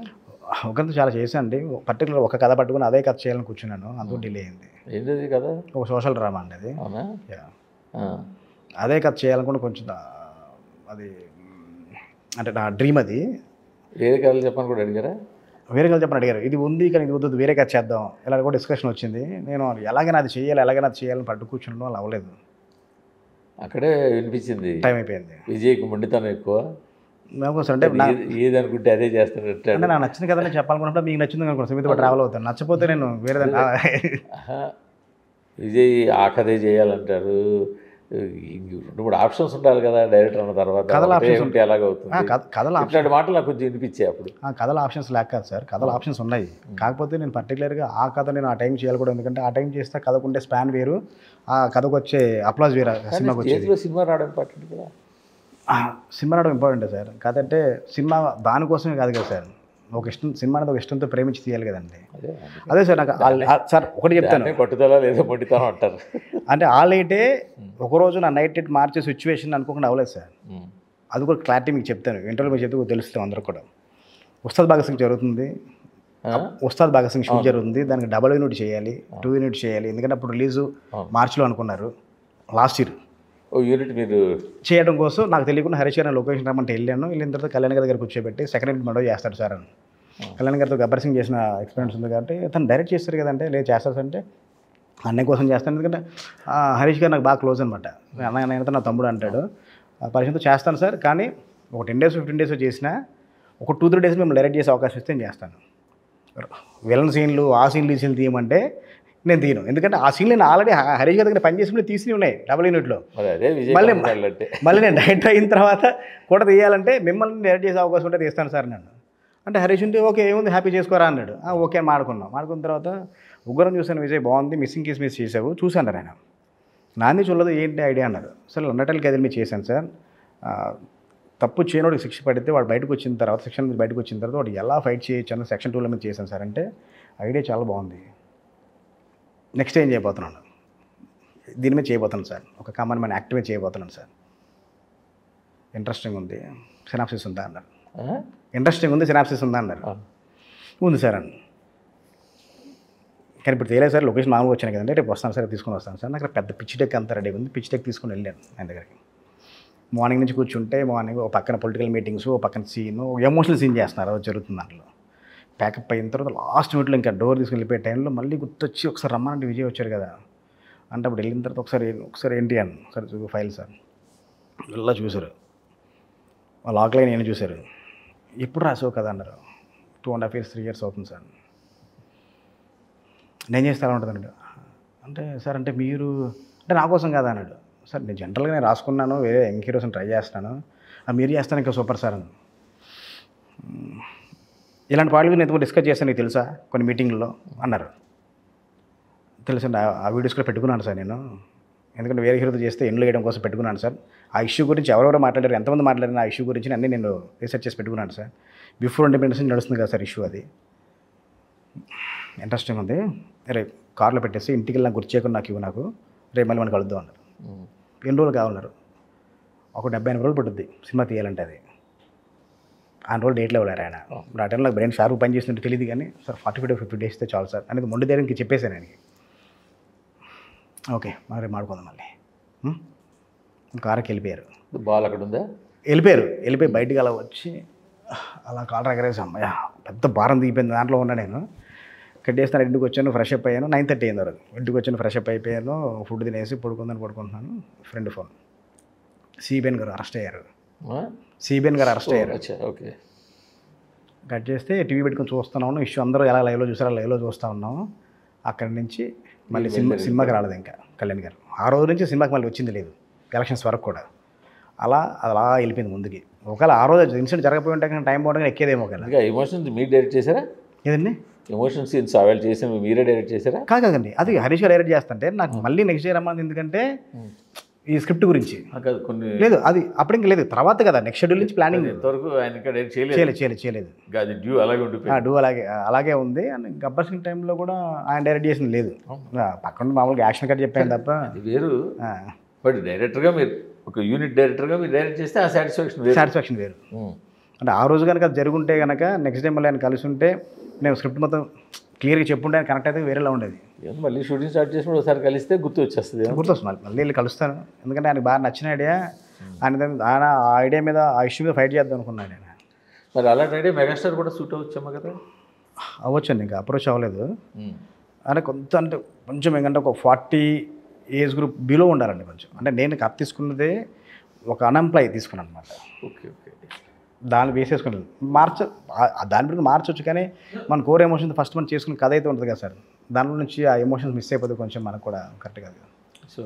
ఉగ్రంతో చాలా చేశాను అండి. పర్టికులర్ ఒక కథ పట్టుకుని అదే కథ చేయాలని కూర్చున్నాను, అందుకు డిలే అయింది. ఏంటది కదా, ఒక సోషల్ డ్రామా అండి అది. అవునా? అదే కథ చేయాలనుకుంటే కొంచెం అది అంటే నా డ్రీమ్. అది వేరే కథలు చెప్పని కూడా అడిగారా? వేరే కథ చెప్పని అడిగారు. ఇది ఉంది కానీ ఇది వద్దు, వేరే కథ చేద్దాం ఇలా కూడా డిస్కషన్ వచ్చింది. నేను ఎలాగైనా అది చేయాలని పట్టు కూర్చున్నాను, అలా అవ్వలేదు. అక్కడే వినిపించింది, టైం అయిపోయింది. విజయ్కి మొండితనం ఎక్కువ, అంటే ఏదనుకుంటే అదే చేస్తాడు. అంటే నాకు నచ్చిన కథనే చెప్పాలనుకుంటే మీకు నచ్చింది అనుకుంటా, మీతో ట్రావెల్ అవుతాను. నచ్చపోతే నేను వేరే విజయ్ ఆ కథే చేయాలంటారు. 2-3 ఆప్షన్స్ ఉండాలి కదా డైరెక్టర్ అన్న తర్వాత. కథల ఆప్షన్స్ ఉంటే ఎలాగవుతుంది? ఇట్లాంటి మాటలు నాకు కొంచెం వినిపించాయి అప్పుడు. కథల ఆప్షన్స్ లేక కాదు సార్, కథల ఆప్షన్స్ ఉన్నాయి. కాకపోతే నేను పర్టికులర్గా ఆ కథ నేను ఆ టైం చేయాలి కూడా, ఎందుకంటే ఆ టైం చేస్తే కథకుంటే స్పాన్ వేరు, ఆ కథకు వచ్చే అప్లాజ్ వేరు. సినిమాకి వచ్చేది సినిమా రావడం ఇంపార్టెంట్ కదా. సినిమా రావడం ఇంపార్టెంటే సార్. కాదంటే సినిమా దానికోసమే కాదు కదా సార్, సినిమా అనేది ఒక ఇష్టంతో ప్రేమించి తీయాలి కదండి. అదే సార్ నాకు సార్ ఒకటి చెప్తాను, పట్టుదల లేదా మొండితనం అంటారు. అంటే ఆల్రెడీ ఒకరోజు నా నైట్ మార్చే సిచ్యువేషన్ అనుకోకుండా అవ్వలేదు సార్. అది కూడా క్లారిటీ మీకు చెప్తాను, ఇంటర్వ్యూ మీకు చెప్తే తెలుస్తాం అందరూ కూడా. ఉస్తాద్ భగత్ సింగ్ జరుగుతుంది, ఉస్తాద్ భగత్ సింగ్ షూట్ జరుగుతుంది, దానికి డబుల్ యూనిట్ చేయాలి, 2 యూనిట్ చేయాలి. ఎందుకంటే అప్పుడు రిలీజు మార్చిలో అనుకున్నారు, లాస్ట్ ఇయర్. యూనిట్ మీరు చేయడం కోసం నాకు తెలియకుండా హరీష్ గారు లొకేషన్ రమ్మంటే వెళ్ళాను. వెళ్ళిన తర్వాత కళ్యాణ్ గారి దగ్గర కూర్చోబెట్టి సెకండ్ యూనిట్ మడో చేస్తాడు సార్ అని. కళ్యాణ్ గారితో గబ్బర్ సింగ్ చేసిన ఎక్స్పీరియన్స్ ఉంది కాబట్టి తను డైరెక్ట్ చేస్తారు కదంటే, లేదు చేస్తారు అంటే అన్నయ్య కోసం చేస్తాను. ఎందుకంటే హరీష్ గారు నాకు బాగా క్లోజ్ అనమాట. నేనైతే నా తమ్ముడు అంటాడు. పరిచయంతో చేస్తాను సార్, కానీ ఒక 10 days 15 days చేసినా ఒక 2-3 days మేము డైరెక్ట్ చేసే అవకాశం ఇస్తే నేను చేస్తాను. విలన్ సీన్లు ఆ సీన్లు ఈ సీన్లు తీయమంటే నేను తీయను, ఎందుకంటే ఆ సీన్లు నేను ఆల్రెడీ హరీష్ గారి దగ్గర పనిచేసి తీసి ఉన్నాయి డబుల్ యూనిట్లో. మళ్ళీ నేను డైరెక్టర్ అయిన తర్వాత కూడా తీయాలంటే మిమ్మల్ని డైరెక్ట్ చేసే అవకాశం ఉంటే తీస్తాను సార్ నన్ను అంటే, హరీష్ ఉంటే ఓకే ఏముంది హ్యాపీ చేసుకోరా అన్నాడు. ఓకే అని మాడుకున్న తర్వాత ఉగ్రం చూశాను, విజయ్ బాగుంది, మిస్సింగ్ కేసు మిస్ చేసావు చూశాను ఆయన. నాంది చూడలేదు, ఏంటి ఐడియా అన్నారు. సార్ లండటల్ అకాడమీ చేశాను సార్, తప్పు చేయనోడికి శిక్ష పడితే వాడు బయటకు వచ్చిన తర్వాత సెక్షన్ మీద బయటకు వచ్చిన తర్వాత వాడు ఎలా ఫైట్ చేయొచ్చు అన్న సెక్షన్ 2లో మీద చేశాను సార్ అంటే, ఐడియా చాలా బాగుంది, నెక్స్ట్ ఏం చేయబోతున్నాను, దీని మీద చేయబోతున్నాను సార్, ఒక కామన్ మ్యాన్ యాక్టివేట్ చేయబోతున్నాను సార్, ఇంట్రెస్టింగ్ ఉంది, సినాప్సిస్ ఉందా అన్నారు. ఇంట్రెస్టింగ్ ఉంది, సినాప్సిస్ ఉందా అన్నారు. ఉంది సార్ అని. కానీ ఇప్పుడు తెలియదు సార్, లొకేషన్ మామూలుగా వచ్చాను కదండి, రేపు వస్తాను సార్, తీసుకొని వస్తాను సార్. నాకు పెద్ద పిచ్ డెక్ అంతా రెడీ ఉంది, పిచ్ డెక్ తీసుకొని వెళ్ళాను ఆయన దగ్గరికి. మార్నింగ్ నుంచి కూర్చుంటే మార్నింగ్ ఒక పక్కన పొలిటికల్ మీటింగ్స్, ఒక పక్కన సీన్, ఎమోషనల్ సీన్ చేస్తున్నారు, అది జరుగుతుంది దాంట్లో. ప్యాకప్ అయిన తర్వాత లాస్ట్ మినిట్లో ఇంకా డోర్ తీసుకుని వెళ్ళిపోయే టైంలో మళ్ళీ గుర్తొచ్చి ఒకసారి రమ్మనంటే విజయ్ వచ్చారు కదా అంటే, అప్పుడు వెళ్ళిన తర్వాత ఒకసారి ఏంటి అని సార్ ఫైల్ సార్ ఇలా చూశారు, లాక్ లైన్ నేను చూశారు, ఎప్పుడు రాసావు కదా అన్నారు. 2.5 years 3 years అవుతుంది సార్. నేను చేస్తే ఎలా ఉంటుంది అన్నాడు. అంటే సార్ అంటే మీరు అంటే నా కోసం కదా అన్నాడు. సార్ నేను జనరల్గా నేను రాసుకున్నాను, వేరే యంగ్ హీరోస్ని ట్రై చేస్తాను, మీరు చేస్తాను ఇంకా సూపర్ సార్ అని. ఇలాంటి వాళ్ళు నేను డిస్కస్ చేస్తాను నీకు తెలుసా కొన్ని మీటింగ్లో అన్నారు. తెలుసండి, ఆ వీడియోస్ కూడా పెట్టుకున్నాను సార్ నేను. ఎందుకంటే వేరే హీరోతో చేస్తే ఎండ్లో వేయడం కోసం పెట్టుకున్నాను సార్. ఆ ఇష్యూ గురించి ఎవరెవరో మాట్లాడారు, ఎంతమంది మాట్లాడిన ఆ ఇష్యూ గురించి అన్నీ నేను రీసెర్చ్ చేసి పెట్టుకున్నాను సార్. బిఫోర్ ఇండిపెండెన్స్ నడుస్తుంది కదా సార్ ఇష్యూ, అది ఇంట్రెస్టింగ్ ఉంది. రేపు కార్లో పెట్టేసి ఇంటికి వెళ్ళి నాకు గుర్తు చేయకుండా నాకు ఇవ్వు, నాకు రేపు మళ్ళీ మనకు కలుద్దాం అన్నారు. ఎన్ని రోజులు కావాలన్నారు, ఒక 70-80 రోజులు పడుద్ది సినిమా తీయాలంటే. అది ఆ రోజులు డేట్లో ఇవ్వలేరు ఆయన. ఆ టైంలో నాకు బ్రెయిన్ షార్ప్ పని చేసినట్టు తెలియదు, కానీ సార్ 45-50 డేస్ ఇస్తే చాలు సార్ అనేది మొండి ధైర్యంకి చెప్పేశాను ఆయనకి. ఓకే మరి రేపు మాడుకుందాం మళ్ళీ. కారుకి వెళ్ళిపోయారు. బాల్ అక్కడ ఉందా? వెళ్ళిపోయి బయటికి అలా వచ్చి అలా కాలర్ ఎగరేసి అమ్మయ్య పెద్ద భారం దిగిపోయింది. దాంట్లో ఉన్నా నేను. కట్టేస్తాను, ఇంటికి వచ్చాను, ఫ్రెష్ అప్ అయ్యాను. 9:30 అయింది వరకు. ఇంటికి వచ్చాను, ఫ్రెష్ అప్ అయిపోయాను, ఫుడ్ తినేసి పడుకుంటున్నాను. ఫ్రెండ్ ఫోన్, సిబిఎన్ గారు అరెస్ట్ అయ్యారు. ఓకే. కట్ చేస్తే టీవీ పెట్టుకొని చూస్తున్నాను. ఇష్యూ అందరూ ఎలా లైవ్లో చూసారో లైవ్లో చూస్తూ ఉన్నాము. అక్కడి నుంచి మళ్ళీ సినిమాకి రాలేదు ఇంకా కళ్యాణ్ గారు. ఆ రోజు నుంచి సినిమాకి మళ్ళీ వచ్చింది లేదు, ఎలక్షన్స్ వరకు కూడా. అలా వెళ్ళిపోయింది ముందుకి. ఒకవేళ ఆ రోజు ఇన్సిడెంట్ జరగపోయి ఉంటే కానీ టైం పోవడం ఎక్కేదేమో కదా. ఎమోషన్స్ మీరు డైరెక్ట్ చేశారా? ఏదండి ఎమోషన్ సీన్స్ అవాయిడ్ చేసి మీరే డైరెక్ట్ చేశారా? కాదండి, అది హరీష్ గారు డైరెక్ట్ చేస్తుంటే నాకు మళ్ళీ నెక్స్ట్ డే రమ్మని. ఎందుకంటే ఈ స్క్రిప్ట్ గురించి కొన్ని లేదు, అది అప్పుడు ఇంకా లేదు, తర్వాత కదా నెక్స్ట్ షెడ్యూల్ నుంచి ప్లానింగ్. ఇంతవరకు ఆయన చేయలేదు. డ్యూ అలాగే ఉంది. అండ్ గబ్బర్ సింగ్ టైంలో కూడా ఆయన డైరెక్ట్ చేసింది లేదు. పక్కన మామూలుగా యాక్షన్ కట్ చెప్పాను తప్ప. అది వేరు. బట్ డైరెక్టర్గా మీరు ఒక యూనిట్ డైరెక్టర్గా మీరు డైరెక్ట్ చేస్తే ఆ సాటిస్ఫాక్షన్ వేరు. అంటే ఆ రోజు కనుక అది జరుగుంటే కనుక నెక్స్ట్ టైం మళ్ళీ ఆయన కలిసి ఉంటే నేను స్క్రిప్ట్ మొత్తం క్లియర్గా చెప్పుంటే ఆయన కనెక్ట్ అయితే వేరేలా ఉండేది. మళ్ళీ షూటింగ్ స్టార్ట్ చేసినప్పుడు ఒకసారి కలిస్తే గుర్తొస్తుంది. మళ్ళీ వెళ్ళి కలుస్తాను. ఎందుకంటే ఆయనకు బాగా నచ్చిన ఐడియా. ఆయన ఆ ఐడియా మీద, ఆ ఇష్యూ మీద ఫైట్ చేద్దాం అనుకున్నాను నేను. మరి అలాంటి ఐడియా మెగాస్టార్ కూడా సూట్ అవ్వచ్చామా కదా? అవ్వచ్చండి, ఇంకా అప్రోచ్ అవ్వలేదు. ఆయన కొంచెం ఏంటంటే ఒక 40 ఏజ్ గ్రూప్ బిలో ఉండాలండి కొంచెం. అంటే నేను కప్ తీసుకున్నదే ఒక అన్ఎంప్లాయ్ తీసుకున్నాను అనమాట. ఓకే. దాన్ని వేసేసుకున్నాను. దాని గురించి మార్చొచ్చు, కానీ మన కోర్ ఎమోషన్స్ ఫస్ట్ మనం చేసుకున్న కథ అయితే ఉంటుంది కదా సార్, దానిలో నుంచి ఆ ఎమోషన్స్ మిస్ అయిపోతే కొంచెం మనకు కూడా కరెక్ట్ కాదు. సో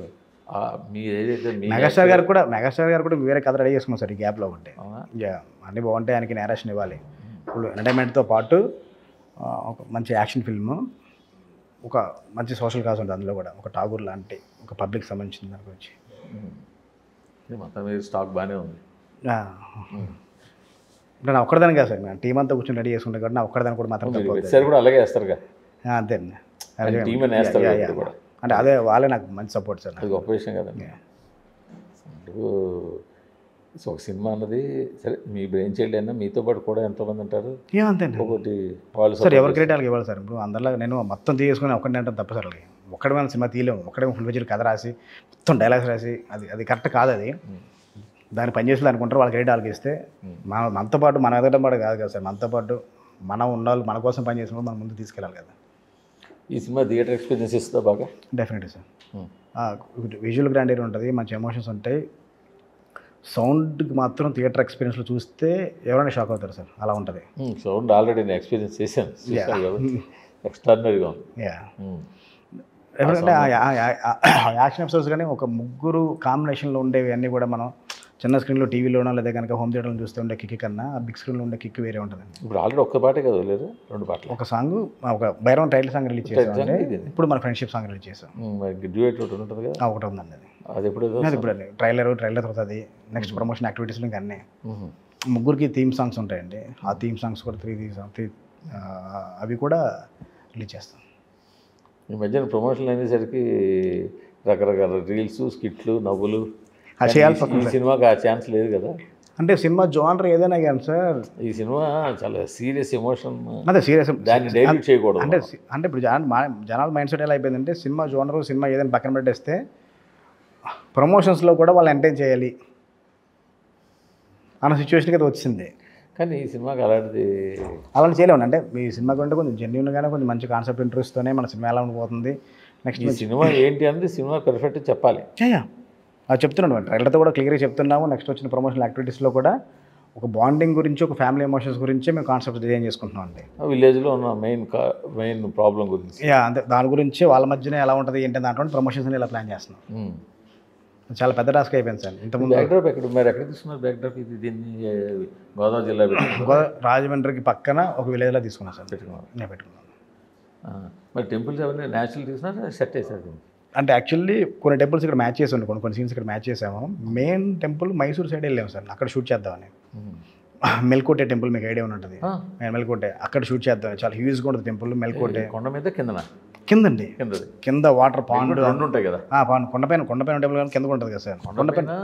మీరు ఏదైతే మెగాస్టార్ గారు కూడా వేరే కథ రెడీ చేసుకున్నాం సార్ ఈ గ్యాప్లో ఉంటే. అన్నీ బాగుంటాయి, ఆయనకి నేరేషన్ ఇవ్వాలి. ఇప్పుడు ఎంటర్టైన్మెంట్తో పాటు ఒక మంచి యాక్షన్ ఫిల్మ్, ఒక మంచి సోషల్ కాజ్ ఉంటుంది అందులో కూడా. ఒక ఠాగూర్ లాంటి ఒక పబ్లిక్ సంబంధించిన దాని గురించి మొత్తం స్టాక్ బాగానే ఉంది. అంటే నా ఒక్కడదాని కాదు సార్, నేను టీం అంతా కూర్చొని రెడీ చేసుకుంటాను కాబట్టి నా ఒక్కడదాని కూడా మాత్రం కూడా అలాగే వేస్తారు కదా. అంతే అంటే అదే వాళ్ళే నాకు మంచి సపోర్ట్ సార్. అది గొప్ప విషయం కదండి. సో ఒక సినిమా అన్నది సరే, మీ బ్రెయిన్ చైల్డ్ అయినా మీతో పాటు కూడా ఎంతోమంది ఉంటారు. అంతే ఒకటి వాళ్ళు సార్ ఎవరి క్రెడిట్ వాళ్ళకి ఇవ్వాలి సార్. ఇప్పుడు అందరిలో నేను మొత్తం తీసుకుని ఒక్కడిని అంటే తప్ప సార్. వాళ్ళకి ఒక్కడే మనం సినిమా తీయలేము. ఒక్కడే ఫుల్ పేజీలు కథ రాసి మొత్తం డైలాగ్స్ రాసి అది కరెక్ట్ కాదు. అది దాన్ని పనిచేసి అనుకుంటారు, వాళ్ళకి క్రెడిట్ వాళ్ళకి ఇస్తే మనతో పాటు మనం ఎదగడం పాటు కాదు కదా సార్. మనతో పాటు మనం ఉండాలి, మన కోసం పనిచేసినప్పుడు మనం ముందు తీసుకెళ్ళాలి కదా. ఈ సినిమా థియేటర్ ఎక్స్పీరియన్స్ ఇస్తుందా బాగా? Definitely sir. విజువల్ గ్రాండీర్ ఉంటుంది, మంచి ఎమోషన్స్ ఉంటాయి. సౌండ్కి మాత్రం థియేటర్ ఎక్స్పీరియన్స్లో చూస్తే ఎవరైనా షాక్ అవుతారు సార్, అలా ఉంటుంది. సౌండ్ ఆల్రెడీ నేను ఎక్స్పీరియన్స్ చేశాను, ఎక్స్ట్రాడినరీగా ఉంది. ఎందుకంటే యాక్షన్ ఎపిసోడ్స్ కానీ ఒక ముగ్గురు కాంబినేషన్లో ఉండేవి అన్నీ కూడా మనం చిన్న స్క్రీన్లో టీవీలోనో లేదా కనుక హోమ్ థియేటర్లో చూస్తే ఉండే కిక్ కన్నా ఆ బిగ్ స్క్రీన్లో ఉండే కిక్ వేరే ఉంటుందండి. ఇప్పుడు ఆల్రెడీ ఒక్క పాటే కదా, లేదు 2 పాటలు. ఒక సాంగ్, ఒక భైరవం టైటిల్ సాంగ్ రిలీజ్ చేసాం. ఇప్పుడు మన ఫ్రెండ్షిప్ సాంగ్ రిలీజ్ చేసాం. డ్యూయట్ ఉంటుంది కదా, ఒకటి ఉందండి. అది ఇప్పుడు ట్రైలర్ అవుతుంది. నెక్స్ట్ ప్రమోషన్ యాక్టివిటీస్లో ఇంకా అన్నీ ముగ్గురికి థీమ్ సాంగ్స్ ఉంటాయండి. ఆ థీమ్ సాంగ్స్ కూడా 3 అవి కూడా రిలీజ్ చేస్తాం. ఈ మధ్యన ప్రమోషన్లు అనేసరికి రకరకాల రీల్స్, స్కిట్లు, నవ్వులు సినిమాకి ఆ ఛాన్స్ లేదు కదా. అంటే సినిమా జోనర్ ఏదైనా కానీ సార్, ఈ సినిమా చాలా సీరియస్ ఎమోషన్. అదే సీరియస్, దాన్ని డైల్యూట్ చేయకూడదు. అంటే ఇప్పుడు జనాల మైండ్ సెట్ ఎలా అయిపోయిందంటే, సినిమా జోనర్ సినిమా ఏదైనా పక్కన పెట్టేస్తే ప్రమోషన్స్లో కూడా వాళ్ళు ఎంటర్టైన్ చేయాలి అన్న సిచ్యువేషన్కి అది వచ్చింది. కానీ ఈ సినిమాకి అలాంటిది చేయలేము. అంటే మీ సినిమా కంటే కొంచెం జెన్యూన్గానే కొంచెం మంచి కాన్సెప్ట్ ఇంట్రెస్ట్తోనే మన సినిమా ఎలా ఉండిపోతుంది. నెక్స్ట్ ఈ సినిమా ఏంటి అనేది సినిమా పర్ఫెక్ట్ చెప్పాలి. అది చెప్తున్నాను, ట్రైలర్తో కూడా క్లియర్గా చెప్తున్నాము. నెక్స్ట్ వచ్చిన ప్రమోషనల్ యాక్టివిటీస్లో కూడా ఒక బాండింగ్ గురించి, ఒక ఫ్యామిలీ ఎమోషన్స్ గురించి మేము కాన్సెప్ట్ డిజైన్ చేసుకుంటున్నాం అండి. విలేజ్లో ఉన్న మెయిన్ ప్రాబ్లం గురించి, అంతే దాని గురించి వాళ్ళ మధ్యనే ఎలా ఉంటుంది ఏంటి దాంట్లో ప్రమోషన్స్ ఇలా ప్లాన్ చేస్తున్నాం. చాలా పెద్ద టాస్క్ అయిపోయింది సార్. ఇంతకుముందు బ్యాక్డ్రాప్ ఎక్కడ తీసుకున్నారు? బ్యాక్డ్రాప్ ఇది దీన్ని గోదావరి జిల్లా రాజమండ్రికి పక్కన ఒక విలేజ్లో తీసుకున్నాను సార్. నేను పెట్టుకున్నాను. మరి టెంపుల్స్ అవన్నీ న్యాచురల్ తీసుకున్నా సెట్ వేసారు. అంటే యాక్చువల్లీ కొన్ని టెంపుల్స్ ఇక్కడ మ్యాచ్ చేసాం, కొన్ని సీన్స్ ఇక్కడ మ్యాచ్ చేసాము. మెయిన్ టెంపుల్ మైసూర్ సైడ్ వెళ్ళాము సార్, అక్కడ షూట్ చేద్దామని. మెల్కోటే టెంపుల్ మీకు ఐడియా ఉంటుంది, మెల్కోటే అక్కడ షూట్ చేద్దాం. చాలా హ్యూజ్గా ఉంటుంది టెంపుల్. మెల్కోటే కొండ మీద కిందండి, కింద వాటర్ పాండ్ రెండు ఉంటాయి కదా. కొండపైన టెంపుల్ కానీ కింద ఉంటుంది కదా సార్. కొండపైన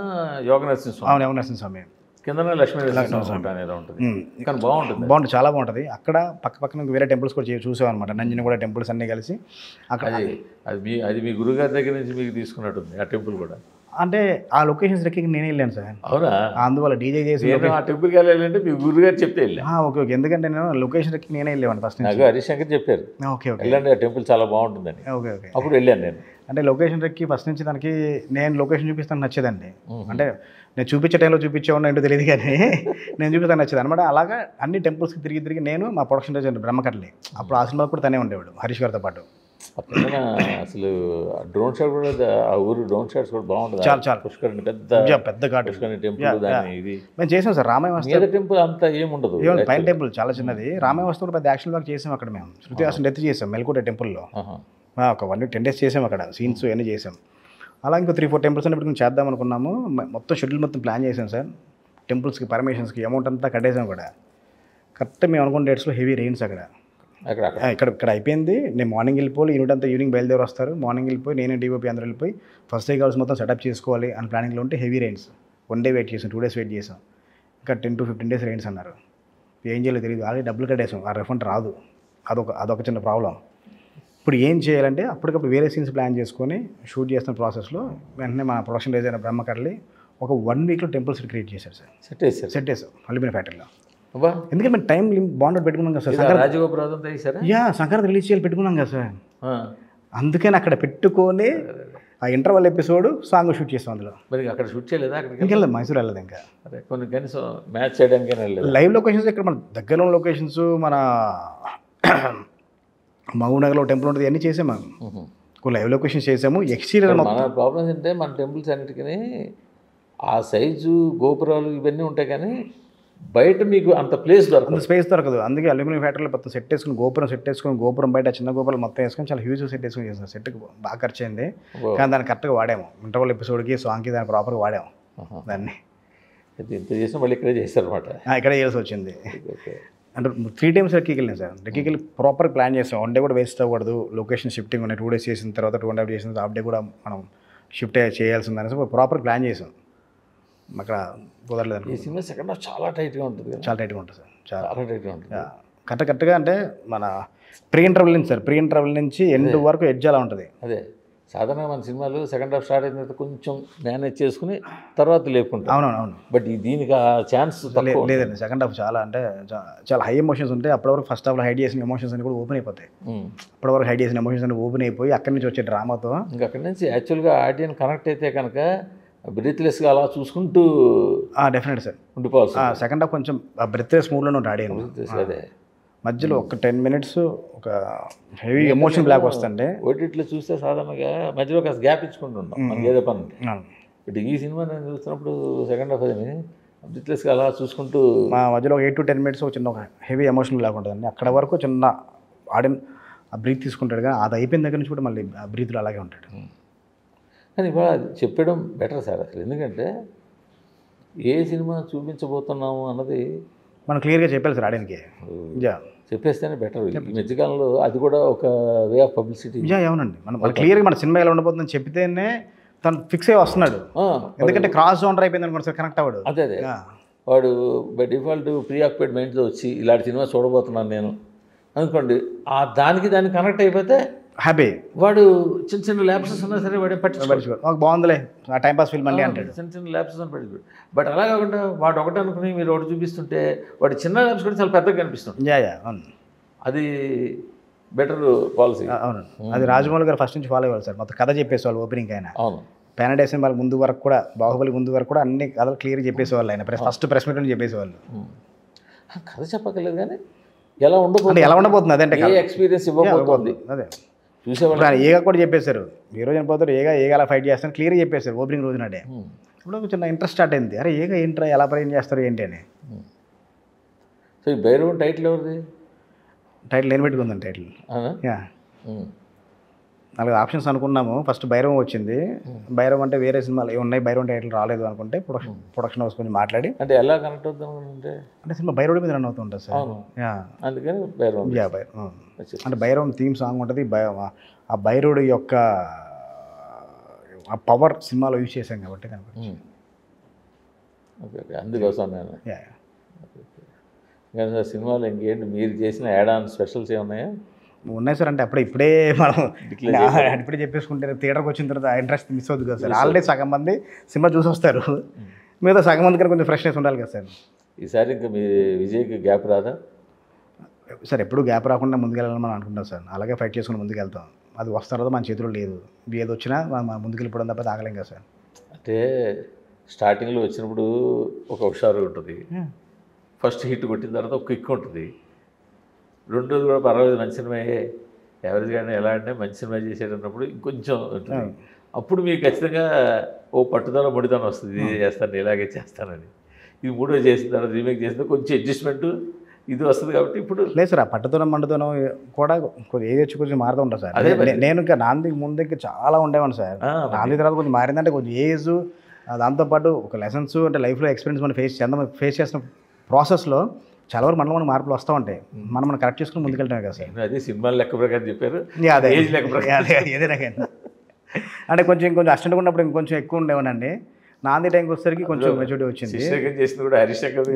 యోగ నరసింహస్వామి, కింద లక్ష్మీ ఉంటుంది. కానీ బాగుంటుంది, చాలా బాగుంటుంది. అక్కడ పక్కన వేరే టెంపుల్స్ కూడా చూసాం అనమాట. నంజని కూడా టెంపుల్స్ అన్నీ కలిసి అక్కడ. అది మీ గురుగారి దగ్గర నుంచి మీకు తీసుకున్నట్టుంది ఆ టెంపుల్ కూడా. అంటే ఆ లొకేషన్స్ ఎక్కి నేనే వెళ్ళాను సార్. అవునా? అందువల్ల డీజే చేసి ఆ టెంపుల్కి వెళ్ళాలంటే మీ గురుగారు చెప్తే వెళ్ళా. Okay okay. ఎందుకంటే నేను లొకేషన్ ఎక్కి నేనే వెళ్ళాను ఫస్ట్. నాకు హరిశంకర్ చెప్పారు. ఓకే ఓకే, వెళ్ళండి ఆ టెంపుల్ చాలా బాగుంటుందని. Okay okay. అప్పుడు వెళ్ళాను నేను. అంటే లొకేషన్ ఎక్కి ఫస్ట్ నుంచి దానికి నేను లొకేషన్ చూపిస్తాను నచ్చేదండి. అంటే నేను చూపించే టైంలో చూపించేవాడిని ఏంటో తెలియదు కానీ నేను చూపిస్తాను నచ్చేది అనమాట. అలాగా అన్ని టెంపుల్స్కి తిరిగి నేను మా ప్రొడక్షన్ డైరెక్టర్ బ్రహ్మకట్లి, అప్పుడు ఆ సినిమా కూడా తనే ఉండేవాడు హరీష్ గారితో పాటు. అసలు డ్రోన్ షాట్ కూడా, ఆ ఊరు డ్రోన్ షాట్స్ కూడా బాగుంటుంది. చాలా పుష్కరిణి పెద్ద పుష్కరిణి టెంపుల్. ఇది మేము చేసాం సార్. రామాయణ టెంపుల్ అంతా ఏముండదు, పైన టెంపుల్ చాలా చిన్నది. రామాయణ వస్తువులు పెద్ద యాక్షన్ వర్క్ చేసాం అక్కడ. మేము శృతి హాసన్ డెత్ చేసాం మెల్కోట టెంపుల్లో. ఒక 1 week 10 days చేసాం అక్కడ, సీన్స్ అన్నీ చేసాం. అలా ఇంకో 3-4 టెంపుల్స్ అన్నప్పుడు చేద్దాం అనుకున్నాము. మొత్తం షెడ్యూల్ మొత్తం ప్లాన్ చేసాం సార్. టెంపుల్స్కి పర్మిషన్స్కి అమౌంట్ అంతా కట్టేసాం కూడా. కరెక్ట్ మేము అనుకున్న డేట్స్లో హెవీ రెయిన్స్ అక్కడ ఇక్కడ అయిపోయింది. నేను మార్నింగ్ వెళ్ళిపోయి, యూనిట్ అంతా ఈవినింగ్ బయలుదేరి వస్తారు. మార్నింగ్ వెళ్ళిపోయి నేను DOP అందరూ వెళ్ళిపోయి ఫస్ట్ డే కావాల్సి మొత్తం సెటప్ చేసుకోవాలి అని ప్లానింగ్లో ఉంటే హెవీ రెయిన్స్. 1 day వెయిట్ చేసాం, 2 days వెయిట్ చేసాం. ఇంకా 10 to 15 days రెయిన్స్ అన్నారు. ఏం చేయాలో తెలియదు. ఆల్రెడీ డబ్బులు కట్టేసాం, ఆ రిఫండ్ రాదు. అదొక చిన్న ప్రాబ్లం. ఇప్పుడు ఏం చేయాలంటే అప్పటికప్పుడు వేరే సీన్స్ ప్లాన్ చేసుకొని షూట్ చేస్తున్న ప్రాసెస్లో వెంటనే మన ప్రొడక్షన్ డిజైనర్ బ్రహ్మకర్లి ఒక 1 weekలో టెంపుల్స్ క్రియేట్ చేశారు సార్. సెట్ చేసాం అల్యూమినియం ఫ్యాక్టరీలో. ఎందుకంటే మేము టైం బాండ్ పెట్టుకున్నాం కదా సార్. సంక్రాంతి రిలీజ్ చేయాలి పెట్టుకున్నాం కదా సార్. అందుకని అక్కడ పెట్టుకొని ఆ ఇంటర్వల్ ఎపిసోడ్ సాంగ్ షూట్ చేస్తాం అందులో. మరి అక్కడ షూట్ చేయలేదా? ఇంకెళ్ళదు, మైసూర్ వెళ్ళదు. ఇంకా కొన్ని కనీసం మ్యాచ్ చేయడానికి లైవ్ లొకేషన్స్ ఇక్కడ మన దగ్గరలో లొకేషన్స్, మన మహబూబ్నగర్లో టెంపుల్ ఉంటుంది, అన్నీ చేసాము. కొన్ని లైవ్ లొకేషన్స్ చేసాము. ఎక్స్టీరియర్ మన ప్రాబ్లమ్స్ అంటే మన టెంపుల్స్ అన్నిటికీ ఆ సైజు గోపురాలు ఇవన్నీ ఉంటాయి కానీ బయట మీకు అంత స్పేస్ దొరకదు. అందుకే అల్యూమినియం ఫ్యాక్టరీలో మొత్తం సెట్ వేసుకుని గోపురం బయట చిన్న గోపురం మొత్తం వేసుకొని చాలా హ్యూజ్ సెట్ వేసుకుని చేసాం. సెట్కి బాగా ఖర్చు అయింది కానీ దాన్ని కరెక్ట్గా వాడాము. ఇంటర్వల్ ఎపిసోడ్కి సాంగ్కి దాన్ని ప్రాపర్గా వాడాము. దాన్ని ఇంత చేసినా మళ్ళీ ఇక్కడే చేస్తారు అనమాట. ఇక్కడే చేయాల్సి వచ్చింది. అంటే 3 times రెక్కీకి వెళ్ళాను సార్. రెక్కీకి వెళ్ళి ప్రాపర్ ప్లాన్ చేస్తాం. 1 day కూడా వేస్ట్ అవ్వకూడదు. లొకేషన్ షిఫ్టింగ్ ఉన్నాయి, 2 days చేసిన తర్వాత 2.5 days హాఫ్ డే కూడా మనం షిఫ్ట్ చేయాల్సింది అనేసి ప్రాపర్ ప్లాన్ చేసాం. అక్కడ కుదరలేదు. ఈ సినిమా సెకండ్ హాఫ్ చాలా టైట్గా ఉంటుంది. చాలా టైట్గా ఉంటుంది సార్, చాలా టైట్గా ఉంటుంది. కరెక్ట్గా అంటే మన ప్రీ ఇంటర్వెల్ నుంచి ఎండ్ వరకు ఎడ్జ్ అలా ఉంటుంది. అదే సాధారణంగా మన సినిమాలు సెకండ్ హాఫ్ స్టార్ట్ అయిన తర్వాత కొంచెం మేనేజ్ చేసుకుని తర్వాత లేపుకుంటాం. అవును. బట్ దీనికి ఆ ఛాన్స్ లేదండి. సెకండ్ హాఫ్ చాలా అంటే చాలా హై ఎమోషన్స్ ఉంటాయి. అప్పటివరకు ఫస్ట్ హాఫ్లో హైడ్ చేసిన ఎమోషన్స్ అన్ని కూడా ఓపెన్ అయిపోతాయి. అప్పటివరకు హైడ్ చేసిన ఎమోషన్స్ అన్ని ఓపెన్ అయిపోయి అక్కడి నుంచి వచ్చే డ్రామాతో ఇంకా అక్కడి నుంచి యాక్చువల్గా ఆడియన్స్ కనెక్ట్ అయితే కనుక బ్రీత్లెస్గా అలా చూసుకుంటూ డెఫినెట్ సార్ ఉండిపోవాలి. సెకండ్ హాఫ్ కొంచెం బ్రీత్లెస్ మూడ్లోనే ఉంటాడు ఆడియన్స్. అదే మధ్యలో ఒక 10 minutes ఒక హెవీ ఎమోషన్ బ్లాక్ వస్తుంటే ఓటీటీలో చూస్తే సాధారణంగా మధ్యలో కాస్త గ్యాప్ ఇచ్చుకుంటున్నాం మనకి ఏదో పని. బట్ ఈ సినిమా నేను చూస్తున్నప్పుడు సెకండ్ హాఫ్ అది బ్రీత్లెస్గా అలా చూసుకుంటూ మా మధ్యలో 8 to 10 minutes ఒక చిన్న ఒక హెవీ ఎమోషన్ బ్లాక్ ఉంటుందండి. అక్కడ వరకు చిన్న ఆడియన్స్ ఆ బ్రీత్ తీసుకుంటాడు కానీ అది అయిపోయిన దగ్గర నుంచి కూడా మళ్ళీ ఆ బ్రీత్లో అలాగే ఉంటాడు. కానీ ఇవాళ చెప్పడం బెటర్ సార్ అసలు. ఎందుకంటే ఏ సినిమా చూపించబోతున్నాము అన్నది మనం క్లియర్గా చెప్పాలి సార్ ఆడియన్కి. చెప్పేస్తేనే బెటర్. ఈ మధ్యకాలంలో అది కూడా ఒక వే ఆఫ్ పబ్లిసిటీ. అవునండి. మనం క్లియర్గా మన సినిమా ఎలా ఉండబోతుందని చెప్తేనే తను ఫిక్స్ అయ్యి వస్తున్నాడు. ఎందుకంటే క్రాస్ జోనర్ అయిపోయింది అనుకోండి సార్, కనెక్ట్ అవ్వడు. అదే వాడు బై డిఫాల్ట్ ప్రీ ఆక్యుపైడ్ మైండ్తో వచ్చి ఇలాంటి సినిమా చూడబోతున్నాను నేను అనుకోండి, ఆ దానికి కనెక్ట్ అయిపోతే హ్యాపీ. వాడు చిన్న ల్యాప్సెస్ ఉన్నా సరే వాడే పట్టించుకోడు. బాగుందిలే ఆ టైంపాస్ ఫిల్మ్ అండి అంటాడు. చిన్న ల్యాప్సెస్ అని పట్టించుకోడు. బట్ అలా కాకుండా వాడు ఒకటి అనుకుని మీరు ఒకటి చూపిస్తుంటే వాడు చిన్న ల్యాప్స్ కూడా చాలా పెద్దగా కనిపిస్తుంది. అవును, అది బెటర్ పాలసీ. అవును, అది రాజమౌళి గారు ఫస్ట్ నుంచి ఫాలో అయ్యారు సార్. మొత్తం కథ చెప్పేసేవాళ్ళు ఓపెనింగ్ అయినా. అవును, ప్యానడైస్ వాళ్ళ ముందు వరకు కూడా, బాహుబలి ముందు వరకు కూడా అన్ని కథలు క్లియర్ చెప్పేసేవాళ్ళు. ఆయన ఫస్ట్ ప్రెస్ మీట్ అని చెప్పేసేవాళ్ళు. కథ చెప్పగలేదు కానీ ఎలా ఉండబోతుంది అదే అంటే ఎక్స్పీరియన్స్ ఇవ్వబోతుంది. అదే చూసేవాళ్ళు. ఏగా కూడా చెప్పేశారు, ఈ రోజు చనిపోతారు, ఏగా అలా ఫైట్ చేస్తాను క్లియర్గా చెప్పేశారు ఓపెనింగ్ రోజు నాడే. ఇప్పుడు చిన్న ఇంట్రెస్ట్ స్టార్ట్ అయింది, అరే ఏగా ఏంట్రా ఎలా ప్రయాణం చేస్తారు ఏంటి అని. సో ఈ భైరవం టైటిల్ ఎవరిది? టైటిల్ నేను పెట్టుకుందాం టైటిల్. యా 4 ఆప్షన్స్ అనుకున్నాము. ఫస్ట్ భైరవం వచ్చింది. భైరవం అంటే వేరే సినిమాలు ఉన్నాయి, భైరవం టైటిల్ రాలేదు అనుకుంటే ప్రొడక్షన్ హౌస్ కొంచెం మాట్లాడి అంటే ఎలా కనెక్ట్ అవుతాం అంటే సినిమా భైరవుడి మీద రన్ అవుతూ ఉంటుంది సార్. అందుకని భైరవం. భైరవం అంటే భైరవం థీమ్ సాంగ్ ఉంటుంది. ఆ భైరవుడి యొక్క ఆ పవర్ సినిమాలో యూజ్ చేశాం కాబట్టి కనుక అందుకోసం నేను సినిమాలో ఇంకేంటి మీరు చేసిన యాడ్ ఆన్ స్పెషల్స్ ఏమున్నాయా? ఉన్నాయి సార్. అంటే ఇప్పుడే మనం ఇప్పుడే చెప్పేసుకుంటే థియేటర్కి వచ్చిన తర్వాత ఇంట్రెస్ట్ మిస్ అవుతుంది కదా సార్. ఆల్రెడీ సగం మంది సినిమా చూసి వస్తారు, మిగతా సగం మంది కానీ కొంచెం ఫ్రెష్నెస్ ఉండాలి కదా సార్. ఈసారి ఇంకా మీ విజయ్కి గ్యాప్ రాదా సార్? ఎప్పుడు గ్యాప్ రాకుండా ముందుకెళ్ళాలని మనం అనుకుంటాం సార్. అలాగే ఫైట్ చేసుకుని ముందుకు వెళ్తాం. అది వస్తారో మన చేతిలో లేదు. ఏది వచ్చినా మనం ముందుకు వెళ్ళిపోవడం తప్ప తాగలేం కదా సార్. అంటే స్టార్టింగ్లో వచ్చినప్పుడు ఒక హుషారు ఉంటుంది, ఫస్ట్ హిట్ కొట్టిన తర్వాత ఒక కిక్ ఉంటుంది, రెండోది కూడా పర్వాలేదు మంచి సినిమా ఎవరేజ్ కానీ ఎలా అంటే మంచి సినిమా చేసేటప్పుడు ఇంకొంచెం ఉంటుంది. అప్పుడు మీకు ఖచ్చితంగా ఓ పట్టుదల ముడితనం వస్తుంది, ఇది చేస్తాను ఇలాగే చేస్తానని. ఇది మూడో చేసిన తర్వాత రీమేక్ చేసిన కొంచెం అడ్జస్ట్మెంట్ ఇది వస్తుంది కాబట్టి ఇప్పుడు లేదు సార్. ఆ పట్టుదనం మండుదనం కూడా ఏది వచ్చి కొంచెం మారుతూ ఉంటుంది సార్. నేను ఇంకా నాంది ముందు ఇంకా చాలా ఉండేవాడిని సార్. నాంది తర్వాత కొంచెం మారిందంటే కొంచెం ఏజ్, దాంతోపాటు ఒక లెసన్స్ అంటే లైఫ్లో ఎక్స్పీరియన్స్ మనం ఫేస్ చేసిన ప్రాసెస్లో చాలా వరకు మనలో మార్పులు వస్తూ ఉంటాయి. మనం కరెక్ట్ చేసుకుని ముందుకెళ్తామే కదా సార్. అదే సినిమాలు లెక్క ప్రకారం చెప్పారు, అదే ఏజ్ లెక్క ప్రకారం ఏదైనా అంటే కొంచెం అసిస్టెంట్గా ఉన్నప్పుడు ఇంకొంచెం ఎక్కువ ఉండేవానండి. నాంది టైంకి వచ్చేసరికి కొంచెం మెచ్యూరిటీ వచ్చింది. చేసింది కూడా హరీష్ శంకర్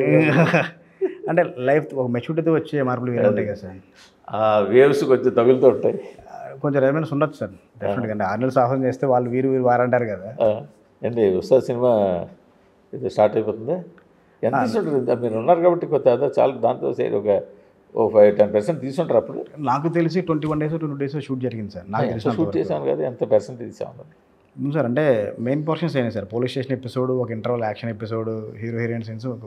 అంటే లైఫ్ ఒక మెచ్యూరిటీతో వచ్చే మార్పులు వేరే ఉంటాయి కదా సార్. ఆ వేవ్స్ కొంచెం తగులుతూ ఉంటాయి, కొంచెం రెమెన్స్ ఉండొచ్చు సార్ డెఫినెట్గా. అంటే 6 నెలలు సాహసం చేస్తే వాళ్ళు వీరు వారంటారు కదా. అండి ఉస్తాద్ సినిమా ఇది స్టార్ట్ అయిపోతుందా? ఎంత తీసుకుంటారు? మీరు ఉన్నారు కాబట్టి కొత్త అదో చాలా దాంతో ఒక 5-10% తీసుకుంటారు. అప్పుడు నాకు తెలిసి 21 days 22 days షూట్ జరిగింది సార్. నాకు తెలిసి షూట్ చేసాను కదా, ఎంత పర్సెంట్ తీసాము సార్? అంటే మెయిన్ పోర్షన్స్ అయినాయి సార్. పోలీస్ స్టేషన్ ఎపిసోడ్, ఒక interval action episode, hero heroine scenes, ఒక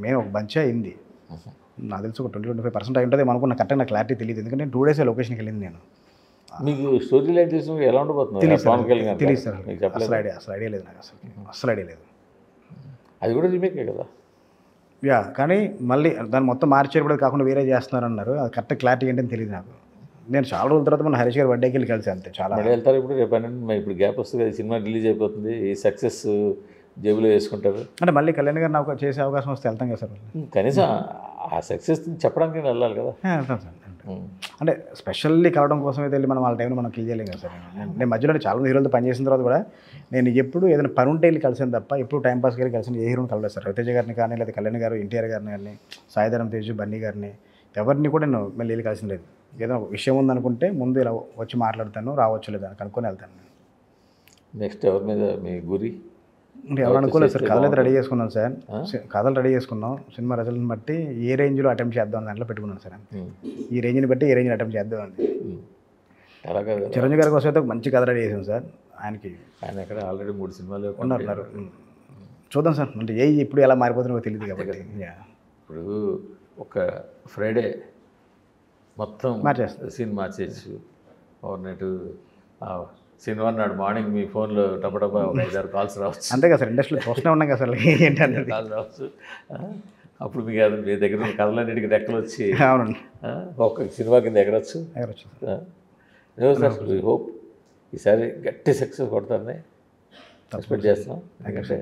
మెయిన్ ఒక బంచ్ అయింది. నాకు తెలిసి ఒక 20-25% అయి ఉంటుంది అనుకున్న. కరెక్ట్గా నాకు క్లారిటీ తెలియదు, ఎందుకంటే 2 days లొకేషన్కి వెళ్ళింది నేను. మీకు స్టోరీ లైన్ చేసిన ఎలా ఉండబోతుంది తెలియదు సార్. అసలు ఐడియా లేదు నాకు, అసలు ఐడియా లేదు. అది కూడా రీమేకే కదా. యా కానీ మళ్ళీ దాన్ని మొత్తం మార్చేటప్పుడు కాకుండా వేరే చేస్తున్నారన్నారు. అది కరెక్ట్ క్లారిటీ ఏంటని తెలియదు నాకు. నేను చాలా రోజుల తర్వాత మన హరీష్ గారు బర్త్డేకి వెళ్ళి కలిసి అంతే. చాలా వెళ్తారు ఇప్పుడు. రేపు ఇప్పుడు గ్యాప్ వస్తుంది కదా, సినిమా రిలీజ్ అయిపోతుంది, ఈ సక్సెస్ జేబులో వేసుకుంటారు. అంటే మళ్ళీ కళ్యాణ్ గారు నాకు చేసే అవకాశం వస్తే వెళ్తాం కదా సార్. కనీసం ఆ సక్సెస్ చెప్పడానికి వెళ్ళాలి కదా. వెళ్తాం సార్. అంటే స్పెషల్లీ కలవడం కోసం అయితే వెళ్ళి మనం వాళ్ళ టైంలో మనం క్లియర్ చేయలేం కదా సార్. నేను మధ్యలో చాలా హీరోలతో పనిచేసిన తర్వాత కూడా నేను ఎప్పుడు ఏదైనా పని ఉంటే వెళ్ళి కలిసాను తప్ప ఎప్పుడు టైంపాస్కి వెళ్ళి కలిసిన ఏ హీరోని కలవలేదు సార్. రవితేజ గారిని కానీ, లేదా కళ్యాణ్ గారు, ఎన్టీఆర్ గారిని కానీ, సాయిధరం తేజు, బన్నీ గారిని, ఎవరిని కూడా నేను మళ్ళీ వెళ్ళి కలిసిన లేదు. ఏదైనా విషయం ఉందనుకుంటే ముందు ఇలా వచ్చి మాట్లాడతాను, రావచ్చు లేదా అని కనుక్కొని వెళ్తాను. నెక్స్ట్ ఎవరి మీద మీ గురి? అంటే ఎవరు అనుకోలేదు సార్. కథలు అయితే రెడీ చేసుకున్నాం సార్. కథలు రెడీ చేసుకున్నాం. సినిమా రిజల్ట్ని బట్టి ఏ రేంజ్లో అటెంప్ట్ చేద్దాం అని దాంట్లో పెట్టుకున్నాను సార్. ఈ రేంజ్ని బట్టి ఏ రేంజ్ని అటెంప్ట్ చేద్దాం అని. చిరంజీవి గారి కోసం అయితే ఒక మంచి కథ రెడీ చేసాం సార్. ఆయన ఎక్కడ ఆల్రెడీ 3 సినిమాలు ఉన్నారు. చూద్దాం సార్. అంటే ఇప్పుడు ఎలా మారిపోతుందో తెలియదు కాబట్టి. ఇప్పుడు ఒక ఫ్రైడే మొత్తం మార్చేస్తుంది, సీన్ మార్చేసి ఓవర్ నైట్ శనివారం నాడు మార్నింగ్ మీ ఫోన్లో టపటపా 5-6 కాల్స్ రావచ్చు. అంతే కదా సార్. ఇండస్ట్రీలో చూస్తూనే ఉన్నాం కదా సార్. ఏంటంటే కాల్స్ రావచ్చు. అప్పుడు మీ దగ్గర కథలన్నిటికీ రెక్కలు వచ్చి అవునండి ఒక్క సినిమా కింద ఎగరొచ్చు. సార్ వీ హోప్ ఈసారి గట్టి సక్సెస్ కొడతారని ఎక్స్పెక్ట్ చేస్తున్నాం. ఎందుకంటే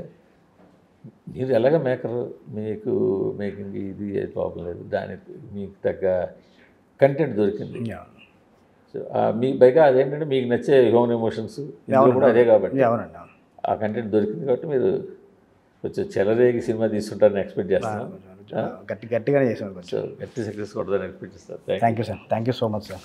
మీరు ఎలాగ మేకరు, మీకు మేకింగ్ ఇది ప్రాబ్లం లేదు, దానికి మీకు తగ్గ కంటెంట్ దొరికింది. సో మీ పైగా అదేంటంటే మీకు నచ్చే హ్యూమన్ ఎమోషన్స్ ఇందులో కూడా అదే కాబట్టి ఆ కంటెంట్ దొరికింది కాబట్టి మీరు కొంచెం చెలరేగి సినిమా తీసుకుంటారని ఎక్స్పెక్ట్ చేస్తున్నాం. గట్టిగానే చేసాం. గట్టి సక్సెస్ కొడతారని ఎక్స్పెక్ట్ చేస్తారు. Thank you sir. Thank you so much sir.